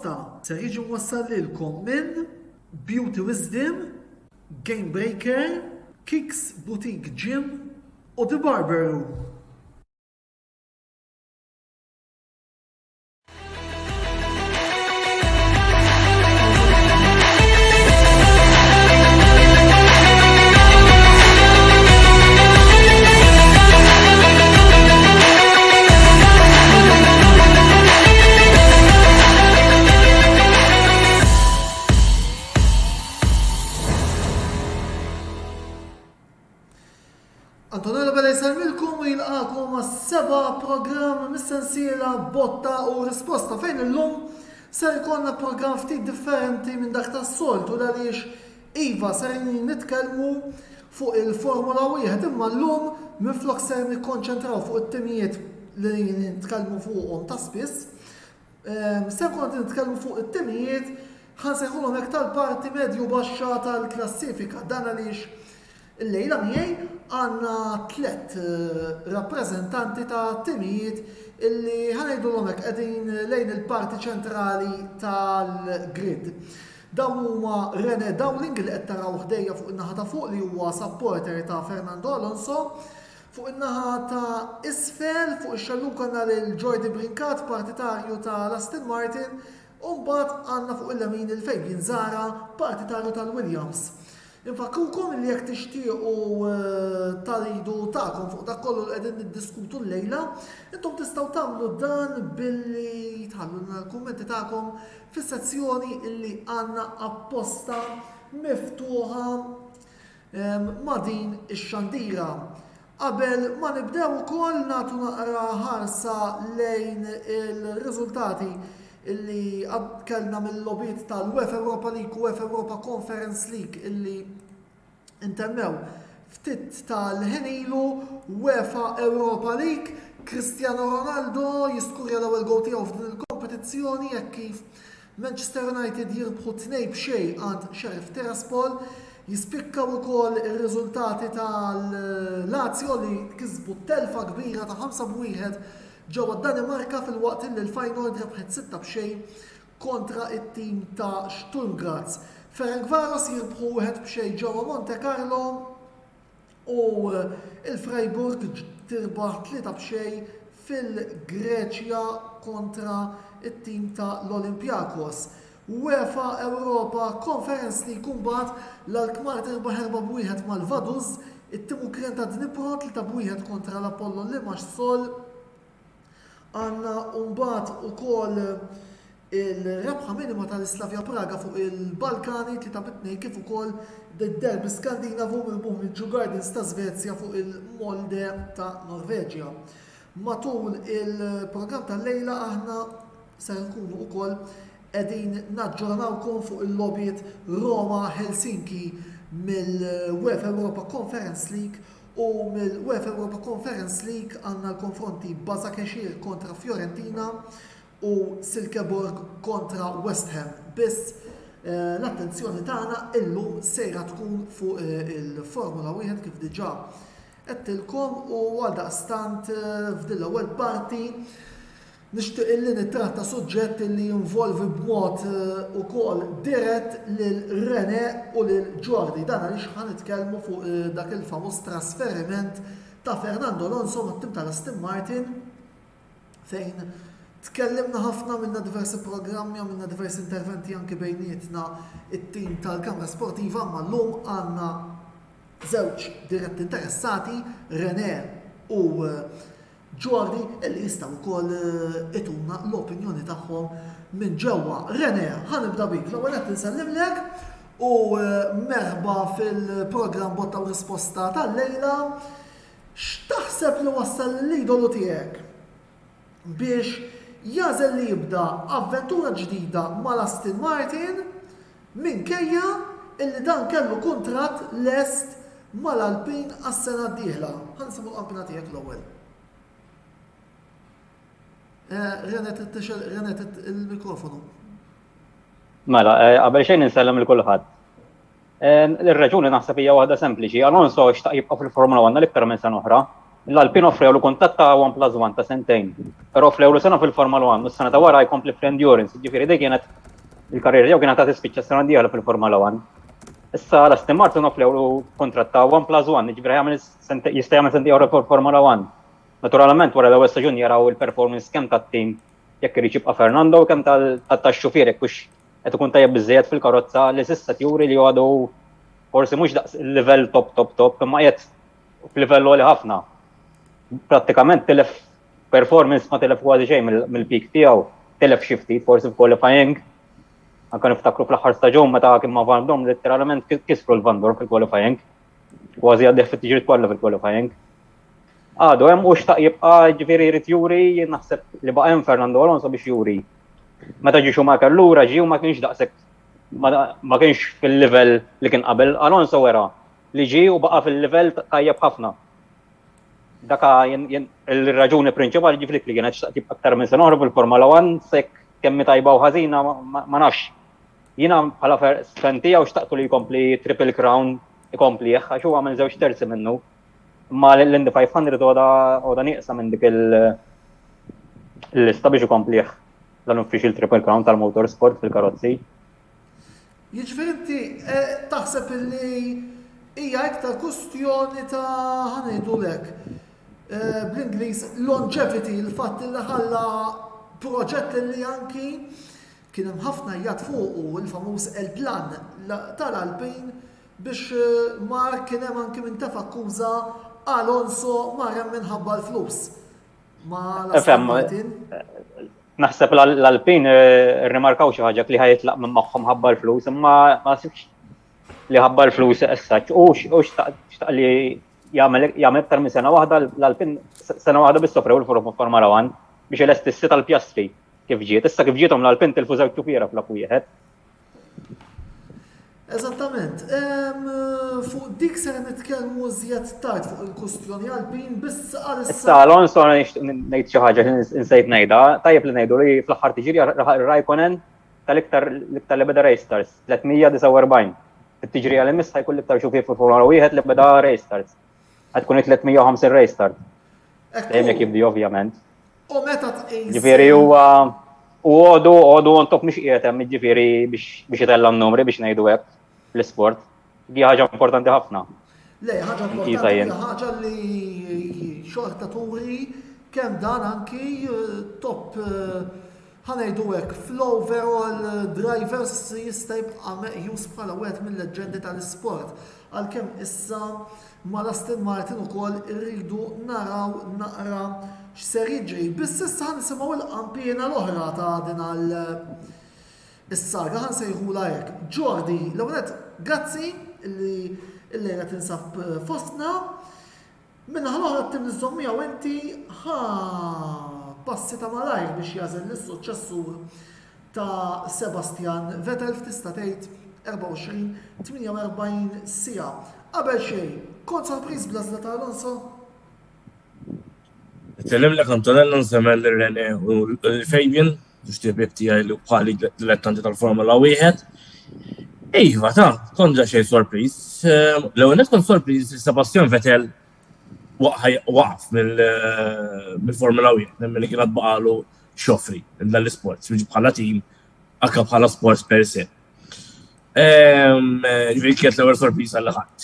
Se jiġu wassal lilkom minn Beauty Wisdom, Game Breaker, Kicks Boutique Gym u The Barber Room. Antonella Bella jsalmilkom u jilqakom għas-seba' programm mis-sensiela botta u risposta fejn illum ser ikollna programm ftit differenti minn dak tas-soltu għaliex iva ser nitkellmu fuq il-Formula 1 imma llum minflok ser nikkonċentraw fuq it-timijiet li nitkellmu fuqhom ta' spiss. Ser kont nitkellmu fuq it-timijiet ħansejħulhom hekk tal-parti medju baxxa tal-klassifika dan għaliex il-lejla miegħi għandna tliet rappreżentanti ta' timijiet illi ħanejdulhom hekk qegħdin lejn il-parti ċentrali tal-grid. Dawn huma René Dowling li qed taraw ħdejja fuq in-naħa ta' fuq li huwa supporter ta' Fernando Alonso. Fuq in-naħa ta' isfel fuq ix-xalluk għandna lil Jordi Brincat, partitarju ta' Aston Martin, u mbagħad għandna fuq il-lemin il-Fabian Zara, partitarju tal-Williams. Infakkurkom li jekk tixtiequ taridu tagħkom fuq dak kollu li qegħdin niddiskutu llejla, intom tistgħu tagħmlu dan billi tħallulna l-kummenti tagħkom fis-sezzjoni li għandna apposta miftuħa ma' din ix-xandira. Qabel ma nibdew ukoll nagħtu naqra ħarsa lejn il-riżultati illi kellna mill-logħbiet tal-UEFA Europa League u UEFA Europa Conference League illi intemmew ftit tal-ħenilu UEFA Europa League. Cristiano Ronaldo jiskurja l-ewwel gowl tiegħu f'din il-kompetizzjoni jekk kif Manchester United jirbħu 2-0 għand Sheriff Tiraspol. Jispikkaw ukoll ir-riżultati tal-Lazio li kisbu telfa kbira ta' 5-1 ġewwa Danimarka fil-waqt li l-Feyenoord rebħet 6-0 kontra it-tim ta' Sturm Graz. Ferencváros jirbħu 1-0 ġewwa Monte Carlo u il-Freiburg tirbaħ 3-0 fil-Greċja kontra it-tim ta' l-Olympiakos. UEFA Europa Conference League mbagħad l-Alkmaar tirbaħ 4-1 mal-Vaduz, it-tim Ukren ta' Dnipro 3-1 kontra l-Apollo Limassol. Għanna mbagħad ukoll il-rebħa minima tal-Slavia Praga fuq il-Balkani 3-2 kif ukoll id-derbi Skandinavu mirbuħ mill-Djurgårdens ta' Svezja fuq il-Molde ta' Norveġja. Matul il-programm tal-lejla aħna se nkunu ukoll qegħdin naġġornawkom fuq il-logħbiet Roma Helsinki mill-UEFA Europa Conference League. U mill-UEFA Europa Conference League għandna l-konfronti Başakşehir kontra Fiorentina u Silkeborg kontra West Ham. Biss l-attenzjoni tagħna illum sejra tkun fuq il-Formula 1 kif diġà qedtilkom u għaldaqstant f'din l-ewwel parti nixtieq illi nittratta suġġett li jinvolvi b'mod ukoll dirett lil René u lil Jordi. Dan għaliex ħanitkellmu fuq dak il-famuż trasferiment ta' Fernando Alonso mat-tim tal-Aston Martin fejn tkellimna ħafna minna diversi programmi u minna diversi interventi anke bejnietna it-tim tal-Kamra Sportiva ma llum għandna żewġ diretti interessati, René u Jordi, illi jistaw ukoll ituna l-opinjoni tagħhom minn ġewwa. René, ħanibda bik, l-ewwel qed insellimlek u merħba fil-programm botta u risposta tal-lejla. X'taħseb li wassal l-idolu tiegħek biex jażel li jibda avventura ġdida mal-Aston Martin minkejja illi dan kellu kuntratt lest mal-Alpin għas-sena d-dieħla. Ħansibu l-qampina tiegħek l-ewwel. René il-mikrofonu. Mela, qabel xejn insellem lil kulħadd. Ir-raġuni naħseb hija waħda sempliċi. Alonso xtaq jibqa' fil-Formula 1 l-iktar minn sena oħra. l-Alpin offrewlu kuntratt ta' 1+1 ta' sentejn. Però offrewlu sena fil-Formula 1, u s-sena ta' wara jkompli fl-endurance, ġifieri dik kienet il-karriera jew kienet ta' tispiċċa s-sena dieħla fil-Formula 1. Issa l-Aston Martin offrewlu kuntratt ta' 1+1, ġifieri jista' jagħmel sentejn oħra fil-Formula 1. Naturalment wara l-ewwel staġun jaraw il-performance kemm tat-tim jekk irid jibqa' Fernando u kemm tax-xufier jekk hux qed ikun tajjeb biżżejjed fil-karozza li s'issa tjuri li għadu forsi mhux daqs il-livell top imma qiegħed f'livell għoli ħafna. Prattikament tilef performance ma tilef kważi xejn mill-peak tiegħu, tilef xi ftit forsi f'qualifying. Anke niftakru fl-aħħar staġun meta kien ma' Van Dorn letteralment kisru l-Van Dorn fil-qualifying. Kważi għaddeh fit-tiġri kollha fil-qualifying. Għadu hemm u xtaq jibqa' ġifieri jrid juri naħseb li baqa' hemm Fernando Alonso biex juri. Meta ġie Schumacher lura ġie u ma kienx daqshekk ma kienx fil-livell li kien qabel. Alonso wera li ġie u baqa' fil-livell tajjeb ħafna. Daka il-raġuni prinċipali ġifieri li kienet xtaq tibqa' aktar minn sena oħra fil-Formula 1 sekk kemm tajba u ħażina ma nafx. Jiena bħala fan tiegħu xtaqtu li jkompli Triple Crown ikompli għax huwa għamel żewġ terzi minnu. Ma l-Indy 500 għoda nieqsa minn dik il-lista biex ikomplih l-Unofficial Triple Crown tal-Motorsport fil-karozzi. Jiġifieri inti taħseb li hija iktar kwestjoni ta' ħanejdulek bl-Ingliż longevity, il-fatt li ħalla proġett li anki kien hemm ħafna jgħid fuq il-famuż il-plan tal-Alpin biex mar kien hemm anki minn tef' akkuża Alonso marem minħabba l-flus. Ma l-Aston Martin. Naħseb l-Alpin rrimarkaw xi ħaġa li ħajitlaq minn magħhom ħabba l-flus, imma ma sibx li ħabba l-flus issa. U xtaq li jagħmel aktar minn sena waħda l-Alpin sena waħda biss sofrew il-Formula 1 biex elestissi tal-Piastri kif ġiet. Issa kif ġietom l-Alpin tilfu żewġ xufiera fl wieħed. Eżattament. Fuq dik se nitkellmu żjed tard fuq il-kustjoni Alpin biss għal issa Alonso ngħid xi ħaġa insejt ngħidha, tajjeb li ngħidu li fl-aħħar tiġri Raikkonen tal-iktar li beda race stars 349. It-tiġri għal imiss ħajkun l-iktar xufier fil-Formula wieħed li beda race stars. Ħadkun 350 race start. Dejjem jekk jibdi ovvjament. U meta tqis. Ġifieri huwa għodu on top mhux qiegħed hemm jiġifieri biex jitella n-numri biex ngħidu hekk l-sport. Di ħaġa importanti ħafna. Le, ħaġa importanti, ħaġa li xorta turi kemm dan anki top ħanejdu hekk fl-overall drivers jista' jibqa' meqjus bħala wieħed mill-leġendi tal-isport. Għalkemm issa mal-Aston Martin ukoll irridu naraw naqra x'ser jiġri. Biss issa ħanisimgħu l-qampina l-oħra ta' din is-saga ħansejħula hekk. Jordi, l-ewwel grazzi li qed tinsab fostna. Minnaħa l-oħra tim niżżomm miegħu inti passi ta' malajr biex jażel lis-suċċessur ta' Sebastian Vettel f'tista' tgħid 24-48 siegħa. Qabel xejn, kont sorpriż bl-għażla ta' Alonso? Tkellimlek Antonello nsemel Rene u Fabian biex tibib tiegħi li bħali dilettanti tal-Formula wieħed. Iva ta' konġa xejn sorpriż. L-ewwel kont sorpriż Sebastian Vettel waqaf mill-Formula wieħed, nemmen li kien għad baqalu xofri dal-isports, biex bħala tim anke bħala sports per se. Ġifieri kienet l-ewwel sorpriża li ħadd.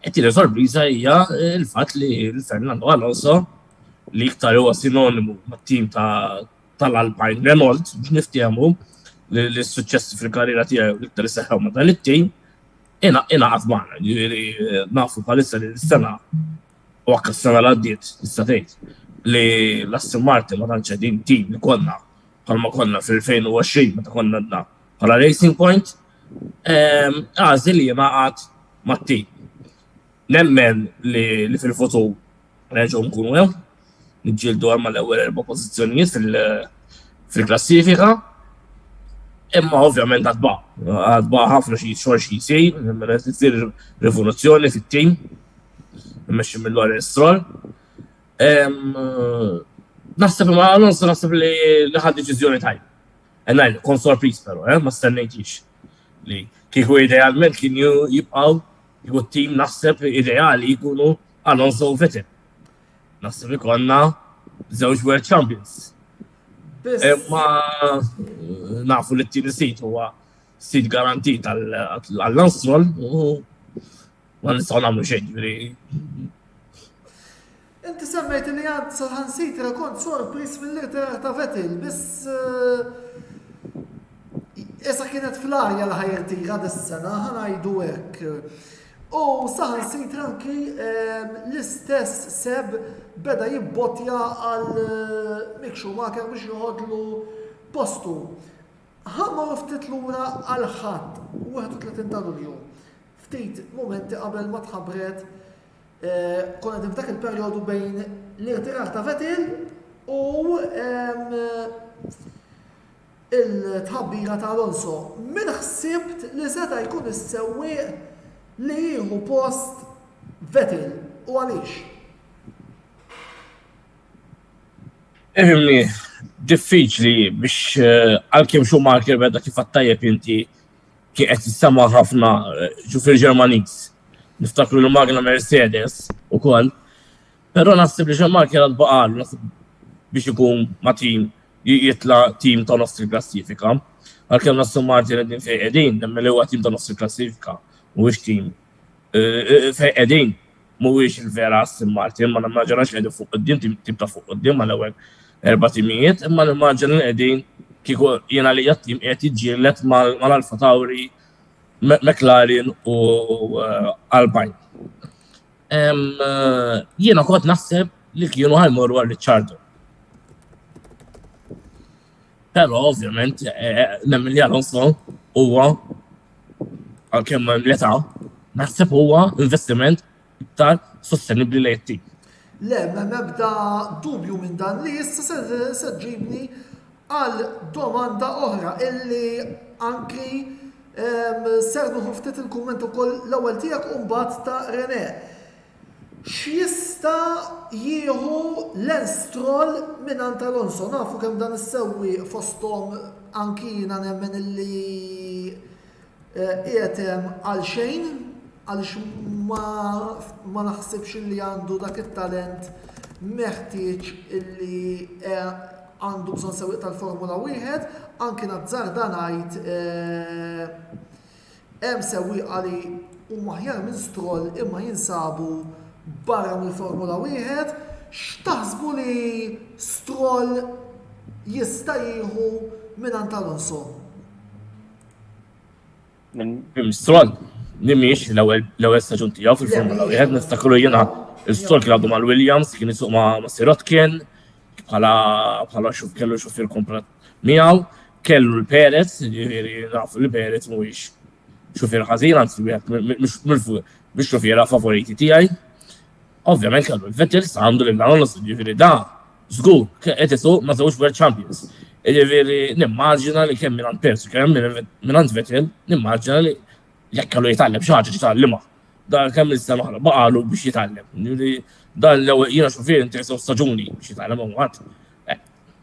It-tieni sorpriża hija l-fatt li Fernando Alonso li iktar huwa sinonimu mat-tim tal-Alpine Renault biex niftehmu li s-suċċessi fil-karriera tiegħu l-iktar isseħħew ma' dan it-tim ingħaqad magħna. Ġifieri nafu bħalissa li s-sena u anke s-sena li għaddiet issa tgħid li l-Aston Martin ma tantx qegħdin tim li konna bħalma konna fil-2020 meta konna għandna bħala Racing Point għażel li jingħaqad mat-tim. Nemmen li fil-futur nerġgħu nkunu hemm, niġġieldu għal mal-ewwel 4 pożizzjonijiet fil-klassifika. Imma ovvjament għadba ħafna xi jsir, meta tsir rivoluzzjoni fit-tim, immexxi mill-Lawrence Stroll. Naħseb ma Alonso naħseb li ħad deċiżjoni tajba. Ngħid kon sorpriż però, ma stennejtix li kieku idealment kien jibqgħu jkun tim naħseb ideali jkunu Alonso u Vettel. naħseb ikonna żewġ World Champions. Imma nafu li t-tieni sit huwa sit garantit għall-Lanstrol u ma nistgħu nagħmlu xejn, Inti semmejt li għad saħansitra kont sorpris mill-irtirar ta' Vettel, biss issa kienet fl-arja li ħajrtira dis-sena, ħanajdu hekk. U saħansitra anki l-istess Seb beda jibbotja għal Mick Schumacher biex joħodlu postu. Ħammar ftit lura għal ħadd 31 ta' Lulju. Ftit momenti qabel ma tħabbret konna dak il-perjodu bejn l-irtirar ta' Vettel u il-tħabbira ta' Alonso. Min ħsibt li seta' jkun is-sewwieq li jieħu post Vettel u għaliex? Ifhimni, diffiċli biex għalkemm Schumacher beda kif għattajjeb inti kien qed jissema' ħafna ġufier Ġermaniż. Niftakru li magna Mercedes ukoll. Però naħseb li Schumacher għad baqal biex ikun ma' tim jitla tim ta' nofs il-klassifika. Għalkemm Aston Martin qegħdin fejn qegħdin, nemmen li huwa tim ta' nofs il-klassifika. Mhuwiex tim fejn qegħdin mhuwiex il-vera Aston Martin, ma nimmaġinax li qegħdin fuq quddiem tim ta' fuq quddiem mal-ewwel 4 timijiet, imma nimmaġina li qegħdin kieku jiena li tim qed jiġġieled mal-Alfa Tauri, McLaren u Alpine. Jiena kont naħseb li kienu ħajmorru għal Ricciardo. Però ovvjament nemmen li Alonso huwa għalkemm l-età naħseb huwa investiment iktar sostenibbli lejn it-tim. Le, ma mebda dubju minn dan li issa se ġibni għal domanda oħra illi anki serdu ftit il-kumment ukoll l-ewwel tiegħek u mbagħad ta' René. X'jista' jieħu Lance Stroll mingħand Alonso? Nafu kemm dan issewwi fosthom anki jiena nemmen illi qiegħed hemm għal xejn għaliex ma naħsibx illi għandu dak it-talent meħtieġ illi għandu bżonn sewwieq tal-Formula 1, anki nazzarda ngħid hemm sewwieqa li huma aħjar minn Stroll imma jinsabu barra mill-Formula 1, x'taħsbu li Stroll jista' jieħu mingħand Alonso? Stroll nimiex l-ewwel staġun tiegħu fil-Formula 1, niftakru jiena Stroll kien għadu mal-Williams, kien isuq ma' Sirotkin, bħala kellu xufier komprat miegħu, kellu l-Perez, ġifieri nafu li Perez mhuwiex xufier ħażin, anzi mhux xufiera favoriti tiegħi. Ovvjament kellu l-Vettel għandu lil Alonso, ġifieri da żgur qed isuq ma' żewġ World Champions. Ġifieri nimmaġina li kemm mingħand Perez u kemm mingħand Vettel, nimmaġina li jekk kellu jitgħallem xi ħaġa jitgħallimha. Dan kemm il-sena oħra baqalu biex jitgħallem. Dan l-ewwel jiena xufier interessu staġuni biex jitgħallem hawnhekk.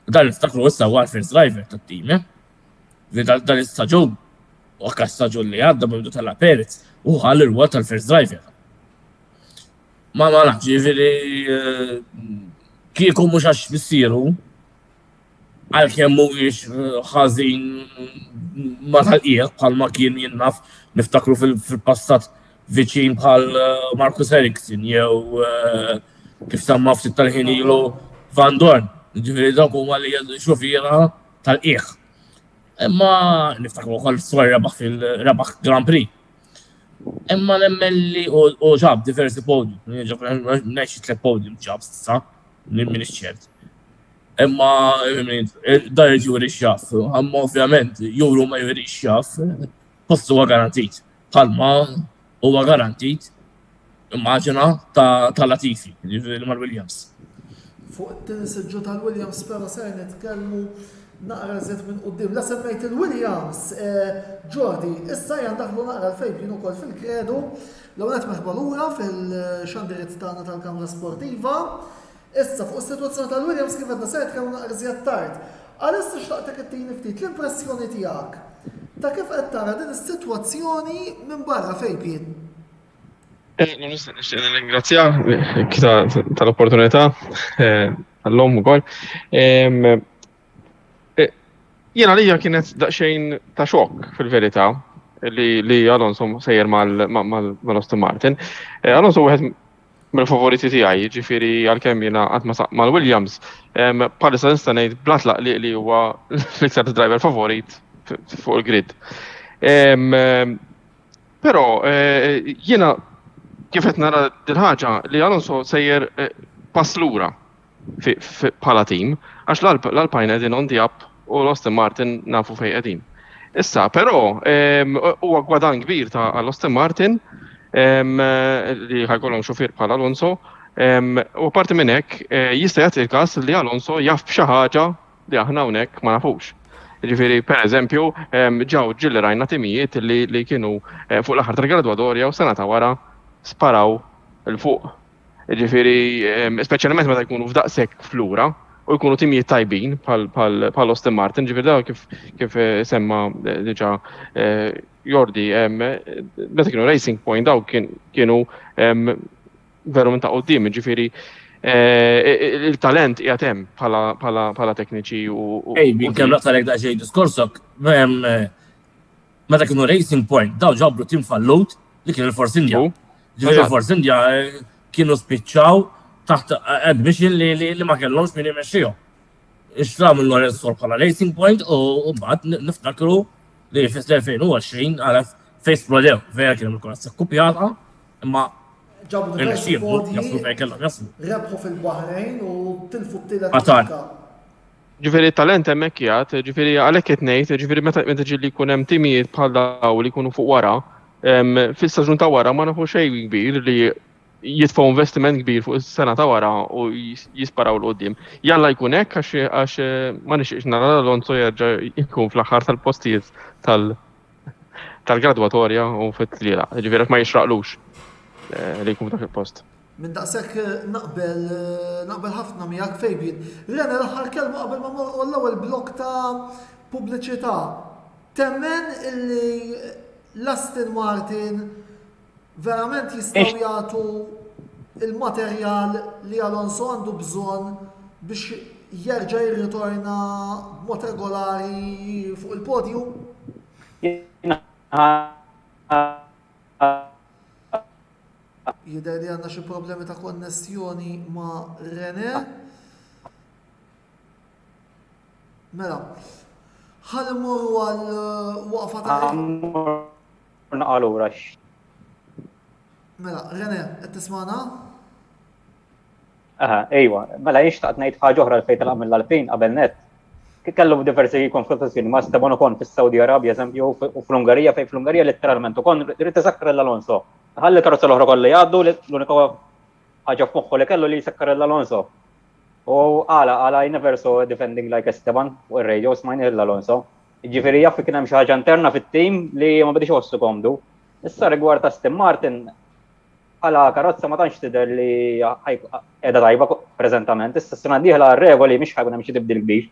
Dan niftakru issa huwa l-first driver tat-tim, dan l-istaġun u anke staġun li għadda b'mdu tal Perez u ħall ir-rwol tal-first driver. Ma nafx ġifieri kieku mhux għax missieru għalkemm mhuwiex ħażin ma tal-qiegħ bħalma kien jinnaf niftakru fil-passat viċin bħal Marcus Ericsson jew kif semma ftit tal-ħin ilu Van Dorn. Ġifieri dak huma li xufiera tal-qiegħ. Imma niftakru wkoll s-swar rebaħ Grand Prix. Imma nemmen li u ġab diversi podium. Ngħix 3 podium ġab s'issa, m'iniex ċert. Imma dar juri x-xaf, imma ovvjament juru ma juri x-xaf, postu huwa garantit. Bħalma huwa garantit immaġina ta' Latifi, mal-Williams. Fuq it-tinsiġġu tal-Williams però se nitkellmu naqra żied minn quddiem. La semmejt il-Williams, Jordi, issa jandaħlu naqra l-fejbin ukoll fil-kredu, l-ewwel qed meħba lura fil-xandiriet tagħna tal-Kamra Sportiva. Issa fuq is-sitwazzjoni tal-Williams kif qedna se nitkellmu naqra żjed tard. Għalissa xtaqtek ittini ftit l-impressjoni tiegħek ta' kif qed tara din is-sitwazzjoni minn barra fejbin. Nixtieq nirringrazzja tal-opportunità tal-lum ukoll. Jiena lija kienet daqsxejn ta' xokk fil-verità li Alonso sejjer mal-Aston Martin. Alonso wieħed mill-favoriti tiegħi, ġifieri għalkemm jiena qatt ma saq mal-Williams, bħalissa nista' ngħid blatlaq li huwa l-iktar driver favorit fuq il-grid. Però jiena kif qed nara dil-ħaġa li Alonso sejjer pass lura bħala tim, għax l-Alpine qegħdin on the up u l-Aston Martin nafu fejn qegħdin. Issa, però huwa gwadan kbir ta' l-Aston Martin li ħajkollhom xufier bħala Alonso, u parti minn hekk jista' jagħti l-każ li Alonso jaf b'xi ħaġa li aħna hawnhekk ma nafux. Ġifieri pereżempju ġew ġilli rajna timijiet li kienu fuq l-aħħar tal-gradwatorja u sena ta' wara sparaw il-fuq. Ġifieri speċjalment meta jkunu f'daqshekk flura u jkunu timijiet tajbin bħal Aston Martin, ġifieri daw kif semma diġà Jordi, meta kienu Racing Point daw kienu veru minn ta' qudiem, ġifieri il-talent qiegħed hemm bħala tekniċi u. Ejbi, kemm naqtalek daqsxejn diskorsok, meta kienu Racing Point, daw ġabru tim fallut li kien il-Force India. Ġifieri il-Force India kienu spiċċaw taħt admission li ma kellhomx min imexxihom. Ixtra minn Lorenzo bħala Racing Point u mbagħad niftakru li fis-2020 għal Face Pro Lew vera kien il-kurazza kkupjata imma ġabu il-xiem diversi jaslu fejn kellhom jaslu. rebħu fil-Bahrejn u tilfu t-tielet. Qatar. Ġifieri talent hemmhekk qiegħed, ġifieri għalhekk qed ngħid, ġifieri meta ġieli jkun hemm timijiet bħal daw li jkunu fuq wara, fis-staġun ta' wara ma nafu xejn kbir li jitfgħu investiment kbir fuq is-sena ta' wara u jisparaw l-qudiem. Jalla jkun hekk għax ma nixtieqx nara Alonso jerġa' jkun fl-aħħar tal-postijiet tal-gradwatorja u fit-tliela, ġifieri ma jixraqlux li jkun dak il-post. Minn daqshekk naqbel ħafna miegħek Fabian. Rena l-aħħar kelma qabel ma mmorru l-ewwel blok ta' pubbliċità. Temmen illi l-Aston Martin verament jistgħu jagħtu il-materjal li Alonso għandu bżonn biex jerġa' jirritorna b'mod regolari fuq il-podium? Jidher li għandna xi problemi ta' konnessjoni ma' René. Mela, ħalmuru għal waqfa ta' Allura Mela, René, qed tismana? Ejwa, mela jixtaqt ngħid ħaġa oħra l-fejn tal-qam mill-Alpin qabel net. Kellu diversi konfrontazzjoni ma' Esteban Ocon fis-Saudi Arabja eżempju u fl-Ungarija fejn fl-Ungarija letteralment Ocon irid isakkar l-Alonso. Ħalli karozza l-oħra kollha jgħaddu l-unika ħaġa f'moħħu li kellu li jsakkar l-Alonso. U għala I never saw defending like Esteban u r-radio smajni l-Alonso. Ġifieri jaf kien hemm xi ħaġa interna fit-tim li ma bidix iħossu komdu. Issa rigward Aston Martin għala karozza ma tantx tidher li qiegħda tajba preżentament, issa s-sena d-dieħla r-regoli mhix ħajkun hemm xi tibdil kbir.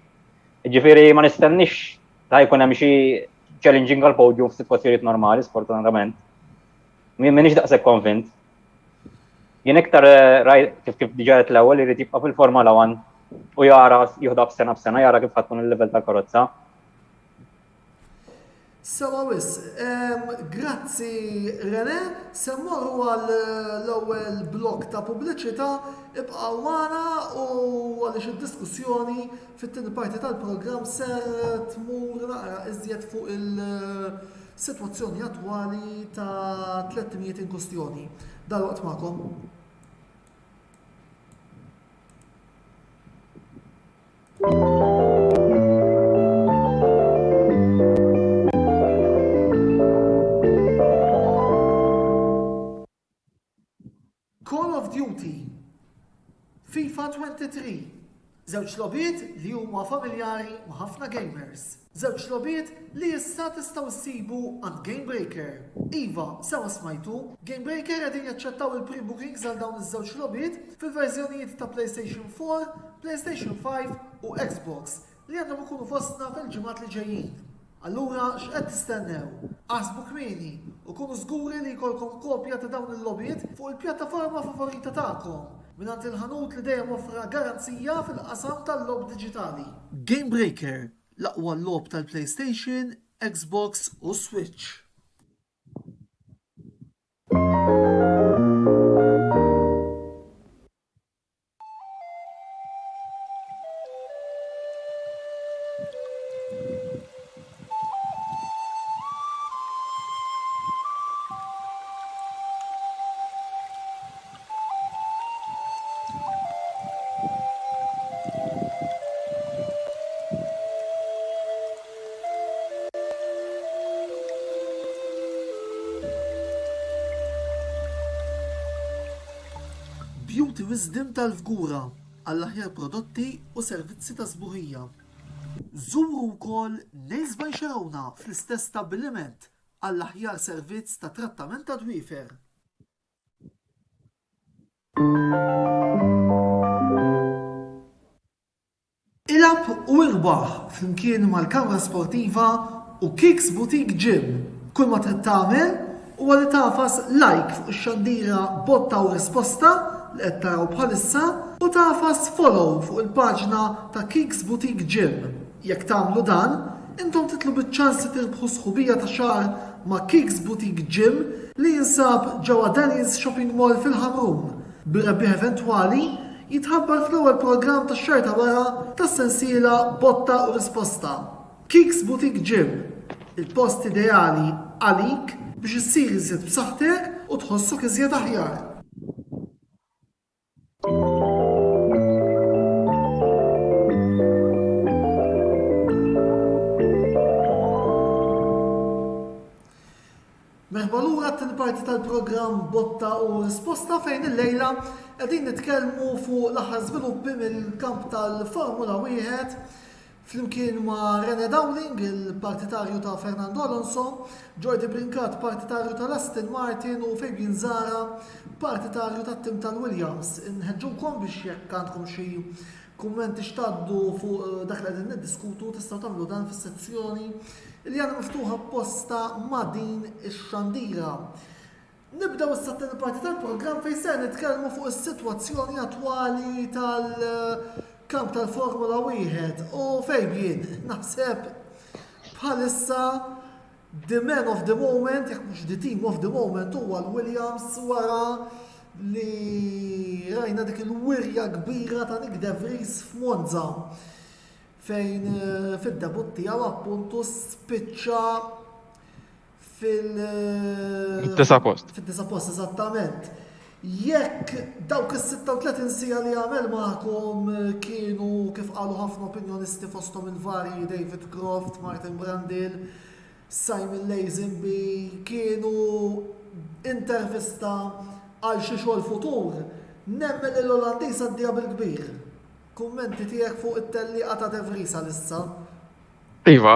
Ġifieri ma nistennix li jkun hemm xi challenging għal podium f'sitwazzjonijiet normali sfortunatament. Minix daqshekk konvint. Jien iktar kif diġà qed l-ewwel irid jibqa' fil-Formula 1 u jara jieħda b'sena jara kif ħadd tkun il-livell tal-karozza. Sewa wis, grazzi René, se mmorru għal l-ewwel blok ta' pubbliċità ibqgħu magħna u għaliex id-diskussjoni fit-tieni parti tal-programm ser tmur naqra iżjed fuq il-sitwazzjoni attwali ta' 300 in kwestjoni. Dalwaqt magħkom. Call of Duty, FIFA 23, żewġ logħbiet li huma familjari ma' ħafna gamers. Żewġ logħbiet li issa tistgħu ssibu għand Gamebreaker. Iva, sewa smajtu, Gamebreaker qegħdin jaċċettaw il-pre-bookings għal dawn iż-żewġ logħbiet fil-verżjonijiet ta' PlayStation 4, PlayStation 5 u Xbox li għandhom ikunu fostna fil-ġimgħat li ġejjin. Allura x'qed tistennew? Qasbu kmieni u kunu żguri li jkollkom kopja ta' dawn il-logħbiet fuq il-pjattaforma favorita tagħkom mingħand il-ħanut li dejjem offra garanzija fil-qasam tal-logħb diġitali. Game Breaker, l-aqwa logħb tal-PlayStation, Xbox u Switch. Beauty Wisdom tal-Fgura għall-aħjar prodotti u servizzi ta' sbuħija. Żuru wkoll Nails by Xarawna fl-istess stabbiliment għall-aħjar servizz ta' trattament ta' dwiefer. Ilab u irbaħ flimkien mal-kamra sportiva u Kicks Boutique Gym. Kull ma trid tagħmel huwa li tafas like fuq ix-xandira botta u risposta li qed taraw bħalissa u tafas follow fuq il-paġna ta' Kicks Boutique Gym. Jekk tagħmlu dan, intom titlu biċ-ċans li tirbħu sħubija ta' xahar ma' Kicks Boutique Gym li jinsab ġewwa Daniels Shopping Mall fil-Ħamrun. Bir-rebbieħ eventwali jitħabbar fl-ewwel programm tax-xahar ta' wara tas-sensiela botta u risposta. Kicks Boutique Gym, il-post ideali għalik biex issir iżjed b'saħħtek u tħossok iżjed aħjar. Merħba lura t-tieni parti tal-programm Botta u Risposta fejn il-lejla qegħdin nitkellmu fuq l-aħħar żviluppi mill-kamp tal-Formula 1 flimkien ma' René Dowling, il-partitarju ta' Fernando Alonso, Jordi Brincat, partitarju tal-Aston Martin u Fabian Zara, partitarju tat-tim tal-Williams. Inħeġġukom biex jekk għandkom xi kummenti xtaddu fuq dak li qegħdin niddiskutu tistgħu tagħmlu dan fis-sezzjoni li għandna miftuħa apposta ma' din ix-xandira. Nibdew issa t-tieni parti tal-programm fejn se nitkellmu fuq is-sitwazzjoni attwali tal-kamp tal-Formula 1 u Fabian, naħseb bħalissa the man of the moment, jekk mhux the team of the moment huwa l-Williams wara li rajna dik il-wirja kbira ta' Nick De Vries f'Monza fejn fid-debut tiegħu appuntu spiċċa fil-9 post. Fid-9 post, eżattament. Jekk dawk is-36 sija li għamel magħkom kienu kif qalu ħafna opinjonisti fosthom il-varji David Croft, Martin Brundle, Simon Lazenby, kienu intervista għal xi xogħol futur, nemmen l-Olandiż għaddija bil-kbir. Kummenti tiegħek fuq it-tellieqa ta' De Vries issa? Iva,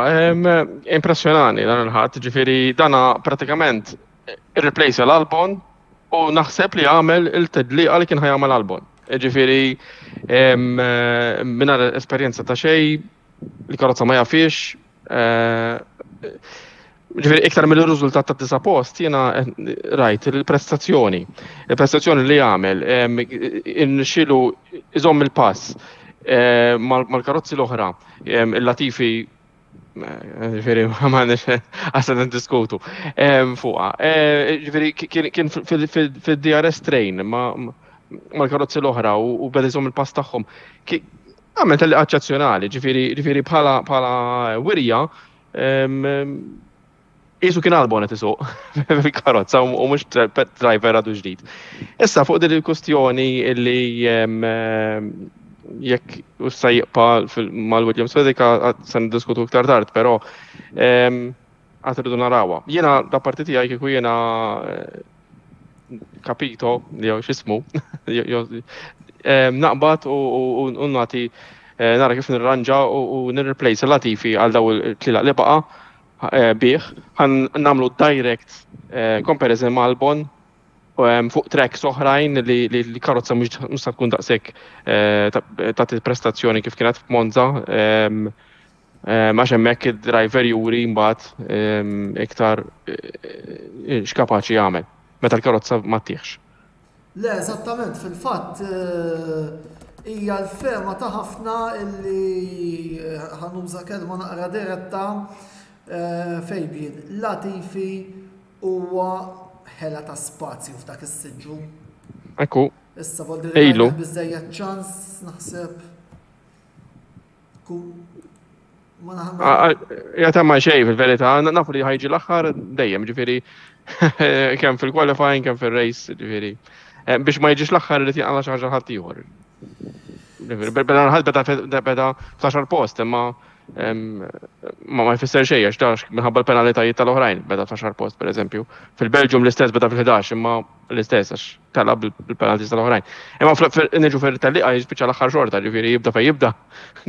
impressjonani dan il-ħadd, ġifieri dana pratikament irreplace l-Albon u naħseb li għamel il-tedliqa li kien ħajamel Albon. Ġifieri mingħajr esperjenza ta' xejn li karozza ma jafix. Ġifieri iktar mill-riżultat ta' 9 post jiena rajt il-prestazzjoni. Il-prestazzjoni li għamel inxilu iżomm il-pass mal-karozzi l-oħra, il-Latifi ġifieri ma għasna diskutu fuqha. Ġifieri kien fid-DRS train mal-karozzi l-oħra u beda jżomm il-pass tagħhom. Għamel telli eċċezzjonali, ġifieri bħala wirja Isu kien Albon qed isuq fil-karozza u mhux driver għadu ġdid. Issa fuq din il-kustjoni li jekk issa jiqpa' mal-Williams Fedeka se niddiskutu iktar tard, però għad irridu narawha. Jiena da parti tiegħi kieku jiena kapito li x'ismu naqbad u nagħti nara kif nirranġa u nirreplace il-Latifi għal daw il-tlielaq li baqa' bih, ħan namlu direct comparison ma' Albon fuq tracks oħrajn li karozza mhux tkun daqshekk tagħti prestazzjoni kif kienet f'Monza. Għax hemmhekk id-driver juri mbagħad iktar x'kapaċi jagħmel meta l-karozza ma tieħx. Le, eżattament, fil-fatt hija l-ferma ta' ħafna illi ħanuża kelma naqra diretta fejbien. Latifi huwa ħela ta' spazju f'dak is-siġġu. Ekku. Issa voldi Ejlu. biżejjed ċans naħseb. Ma naħseb. Jgħat ma xej fil-verità, nafu li ħajġi l-aħħar dejjem, ġifieri kemm fil-qualifying, kemm fil-race, ġifieri. Biex ma jiġix l-aħħar li tinqala xi ħaġa ħadd ieħor. Beda f'10 post, imma ma jfisser xejn għax dax minħabba l-penalitajiet tal-oħrajn beda f'10 post pereżempju. Fil-Belġium l-istess beda fil-11 imma l-istess għax talab bil-penaltijiet tal-oħrajn. Imma niġu fil-talliqa jispiċċa l-aħħar xorta, ġifieri jibda fejn jibda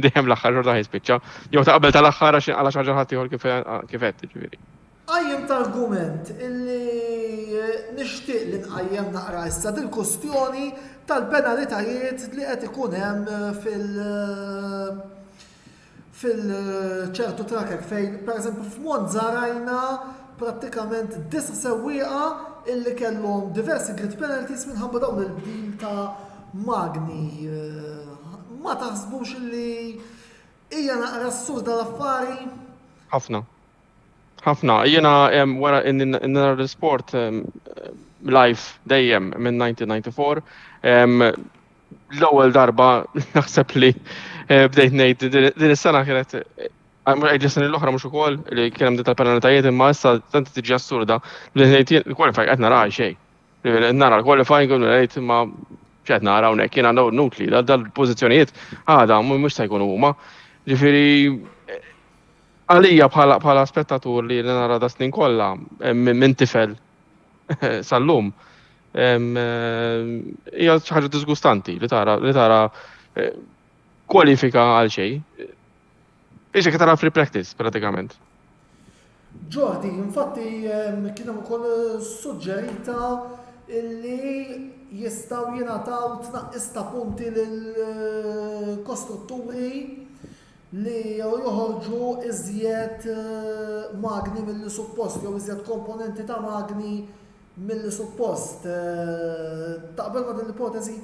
dejjem l-aħħar xorta jispiċċa. Jew ta' qabel tal-aħħar għax għala xi ħaġa ħadd ieħor kif qed, ġifieri. Għajjem tal-argument illi nixtieq li nqajjem naqra issa dil-kustjoni tal-penalitajiet li qed ikun hemm fil-ċertu tracker fejn, pereżempju f'Monza rajna prattikament 9 sewwieqa illi kellhom diversi grid penalties minħabba dawn il-bdil ta' magni. Ma taħsbux illi hija naqra assurda l-affari? Ħafna, jiena wara in-nara l-sport live dejjem minn 1994. L-ewwel darba naħseb li bdejt ngħid din is-sena kienet ġesni l-oħra mhux ukoll li kien hemm din tal-penalitajiet imma issa tant tiġi assurda li ngħid il-qualifying qed nara xejn. Nara l-qualifying u ngħid imma x'qed nara hawnhekk jiena nutli dal-pożizzjonijiet għadha mhux se jkunu huma. Ġifieri għalija bħala spettatur li nara da snin kollha minn tifel sal-lum hija xi ħaġa disgustanti li tara kwalifika għal xejn. Biex tara free practice pratikament. Jordi, infatti kien hemm ukoll suġġerita illi jistgħu jingħataw tnaqqis ta' punti lil kostrutturi li joħorġu iżjed magni mill-li suppost, jew iżjed komponenti ta' magni mill-li suppost. Taqbel ma' din l-ipotezi?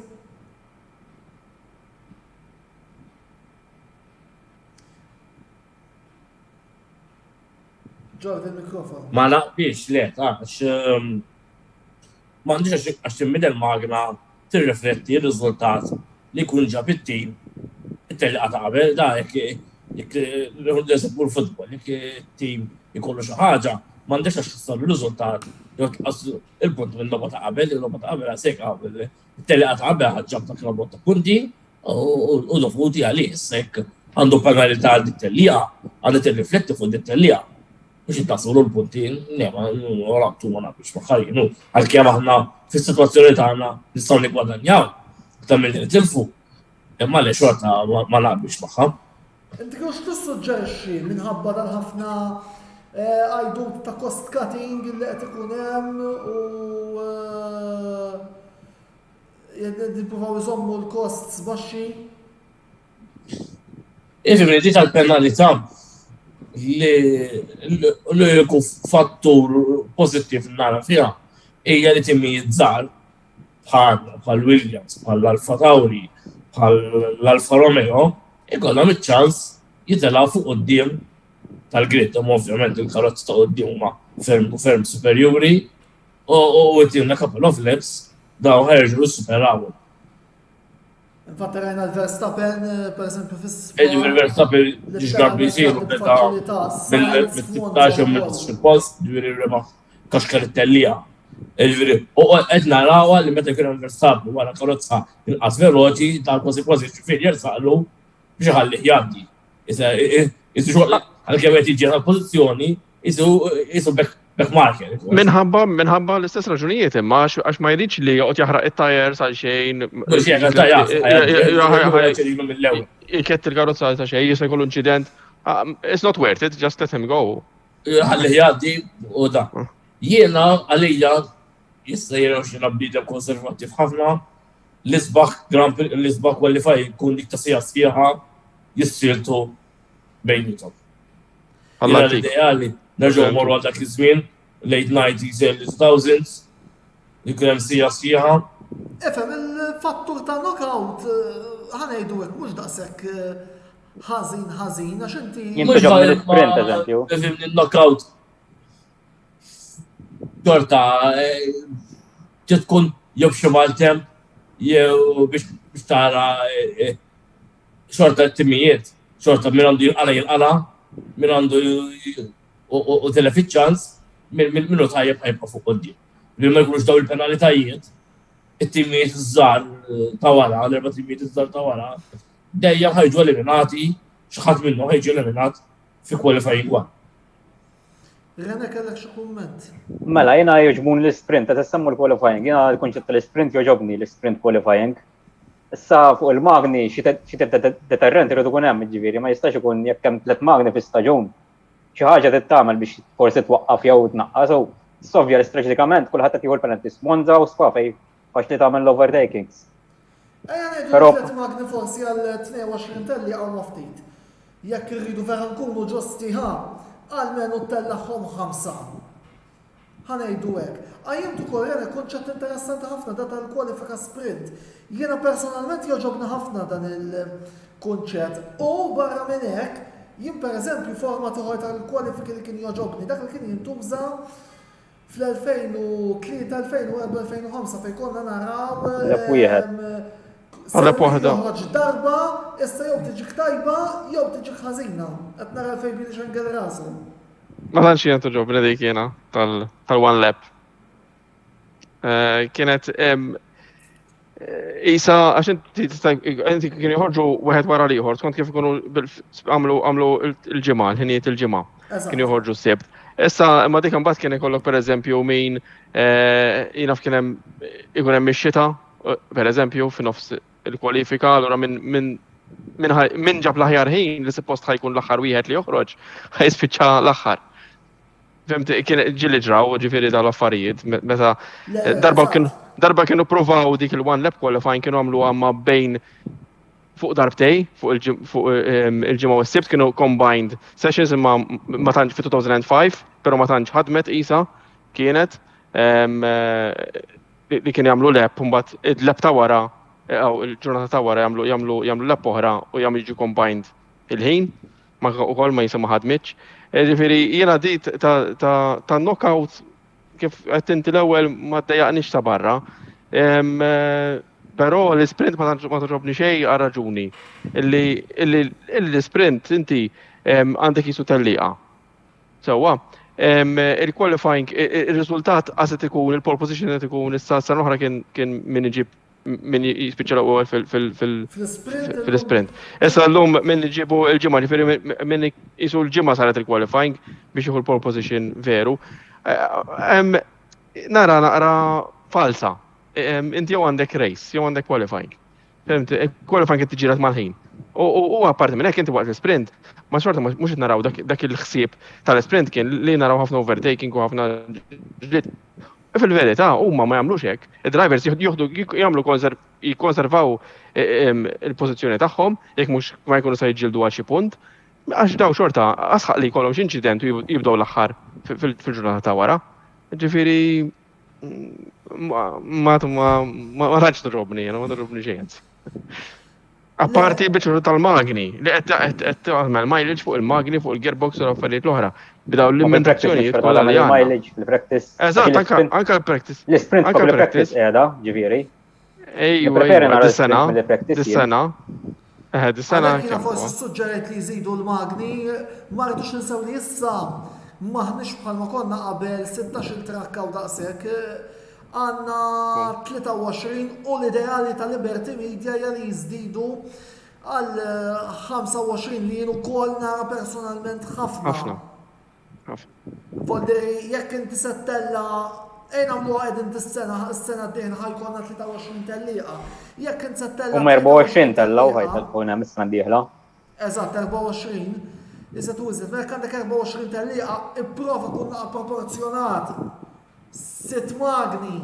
Jordi, il-mikrofon. Ma naqbix, le, għax m'għandix għax timmidel magna tirrifletti r-riżultat li jkun ġab it-tim. It-telqa ta' qabel, da, jekk l-eżempju l-futbol, jekk it-tim jkollu xi ħaġa, m'għandix għax tissar r-riżultat, jew tqas il-punt minn logħba ta' qabel, il-logħba ta' qabel għasek qabel. It-telqa ta' qabel ħaġġab ta' klabot ta' punti u dovuti għalih, jekk għandu penalità għal dit-tellija, għandu tirrifletti fuq dit-tellija. Biex jittasulu l-punti, nema, għalabtu ma nabiex maħħajnu, għal-kem aħna fil-situazzjoni tagħna nistgħu nikwadanjaw, ta' mill nitilfu, imma li xorta ma nabiex maħħa. Inti kux tissuġġerixxi minħabba dal-ħafna għajdut ta' cost cutting li qed ikun hemm u jippruvaw iżommu l-costs baxxi? Ifimri, di tal-penalità li jkun fattur pozittiv nara fiha hija li timmijiet żgħar bħal Williams, bħal Alfa Tauri, bħal Alfa Romeo, ikollhom iċ-ċans jitilgħu fuq quddiem tal-grid, ovvjament il-karozzi ta' quddiem huma ferm superjuri u it-tim couple of laps daw ħerġu l-superawhom. Infatti rajna l-Verstappen, per esempio, Il-Verstappen ġiġgab jisiru beda mill-16 u mill-16 post, ġviri rebaħ kaxkar it-tellija. U għedna rawa li meta kien Verstappen wara karozza inqas veloċi tal-kważi ġifiri jersaqlu biex ħalli jgħaddi. Isu xoqla għal-kemm qed jiġi tal-pożizzjoni, isu back marker. Minħabba l-istess raġunijiet imma għax ma jridx li joqgħod jaħraq it-tajers għal xejn. Ikett il-karozza ta' xejn jista' jkollu inċident. It's not worth it, just let him go. Ħalli jgħaddi u da. Jiena għalija jista' jiraw xi bniedem konservattiv ħafna l-isbaħ qualify jkun dik ta' sija sħiħa jissiltu bejnietom. Alla Jena dik. l-ideali, nerġgħu morru għal dak iż-żmien, late 90s, early 2000s, jkun hemm sija sieħa. Efem, il-fattur ta' knockout, ħanajdu hekk mhux daqshekk ħażin, għax inti. Jien ġobni l-sprint, eżempju. Il-knockout. Xorta, tkun jew xi maltem, jew biex tara xorta t-timijiet, xorta minn għandu jinqala, minn għandu u telefit ċans, minnu tajjeb ħajbqa fuq qoddim. Li ma jkunux daw il-penalitajiet, it-timijiet iż-żar ta' wara, l-erba' timijiet iż-żar ta' wara, dejjem ħajġu eliminati, xi ħadd minnhom ħajġi eliminat fi qualifying one. Rena kellek xi kumment. Mela, jena joġbun l-sprint, ta' semmu l-qualifying, jena l-konċett tal-sprint joġobni l-sprint qualifying. Issa fuq il-magni, xi deterrent irridu kun hemm, ġifieri, ma jistax ikun jekk hemm 3 magni fi staġun. Xi ħaġa tittamel biex forsi twaqqaf jew tnaqqas u sovja strategikament kulħadd qed jieħu l-penalti Monza u Spa fej faċli tagħmel l-overtakings. Ejja ngħidu 3 magni forsi għal 22 telli għal ftit. Jekk irridu vera nkunu ġusti għalmenu tellaħħom 5. Ħanejdu hekk. Għajjimtu korjera konċett interessanti ħafna da tal-kwalifika sprint. Jiena personalment joġobni ħafna dan il-konċett. U barra minn hekk, jien pereżempju format ieħor tal-kwalifiki li kien joġobni, dak li kien jintuża fl-2003-2004-2005 fejn konna naraw. Għalep waħda. Darba, issa jew tiġik tajba, jew tiġik ħażina. Qed nara fejn biex xengel rasu. Ma tantx jien toġobni dik jiena tal-one lap. Kienet isa għax inti kien joħorġu wieħed wara l-ieħor, skont kif ikunu għamlu il-ġimgħa, l-ħinijiet il-ġimgħa. Kien joħorġu s-sibt. Issa imma dik imbagħad kien ikollok pereżempju min jaf kien hemm ikun hemm ix-xita, pereżempju fin-nofs il-kwalifika, allura min ġab l-aħjar ħin li suppost ħajkun l-aħħar wieħed li joħroġ ħajspiċċa l-aħħar. Fimti, kien ġili ġraw, ġifieri dal-affarijiet, meta darba kienu provaw dik il-one lap qualifying kienu għamlu għamma bejn fuq darbtej, fuq il-ġimgħa u s-sibt kienu combined sessions imma ma tantx fi 2005, però ma tantx ħadmet isa kienet li kien jagħmlu lap mbagħad il-lap ta' wara aw il-ġurnata ta' wara jagħmlu lap oħra u jagħmlu jiġu combined il-ħin ma ukoll ma jisimha ħadmitx. Ġifieri jiena di ta' knockout kif qed inti l-ewwel ma ddejjaqniex ta' barra. Però l-sprint ma toġobni xejn għal raġuni. L-sprint inti għandek jisu tellieqa. Sewwa, il-qualifying, il-riżultat għaset ikun, il-pole position qed ikun issa s-sena oħra kien min iġib min jispiċċa l-ewwel fil-sprint. Issa llum min iġibu l-ġimgħa, ġifieri min isu l-ġimgħa saret il-qualifying biex jieħu l-pole position veru. Nara falsa. Inti jew għandek race, jew għandek qualifying. Qualifying qed tiġiret mal-ħin. U apparti minn hekk inti waqt l-sprint, ma xorta mhux qed naraw dak il-ħsieb tal-sprint kien li naraw ħafna overtaking u ħafna ġlied. Fil-verità huma ma jagħmlux hekk. Id-drivers jagħmlu jikkonservaw il-pożizzjoni tagħhom jekk mhux ma jkunu se jiġġieldu għal xi punt. Għax daw xorta asħaq li jkollhom xi inċident u jibdew l-aħħar fil-ġurnata ta' wara. Ġifieri ma tantx toġobni, ma toġobni xejn. Apparti biċċu tal-magni, li qed tagħmel mileage fuq il-magni fuq il-gearbox u l-affarijiet l-oħra. Bidaw l-imentazzjonijiet kollha li għandna. Mileage fil-practice. Eżatt, anke l-practice. L-sprint fuq il-practice qiegħda, ġifieri. Ejwa, dis-sena. Dis-sena Jiena forsi suġġerejt li jżidu l-magni, ma rridux ninsew li issa maħniex bħalma konna qabel 16 trakka u daqshekk. Għanna 23 u l-ideali ta' Liberty Media li jizdidu għal 25 li jenu kol nara personalment ħafna. Volderi, jekk inti settella, ejna mlu għedin s-sena d-dien ħajkonna 23 telliqa. Jekk inti settella. 24 tellaw ħajtalkuna mis-sena d-dieħla. Eżatt, 24. Iżda tużit, mek għandek 24 telliqa, ipprova kunna proporzjonat. 6 magni,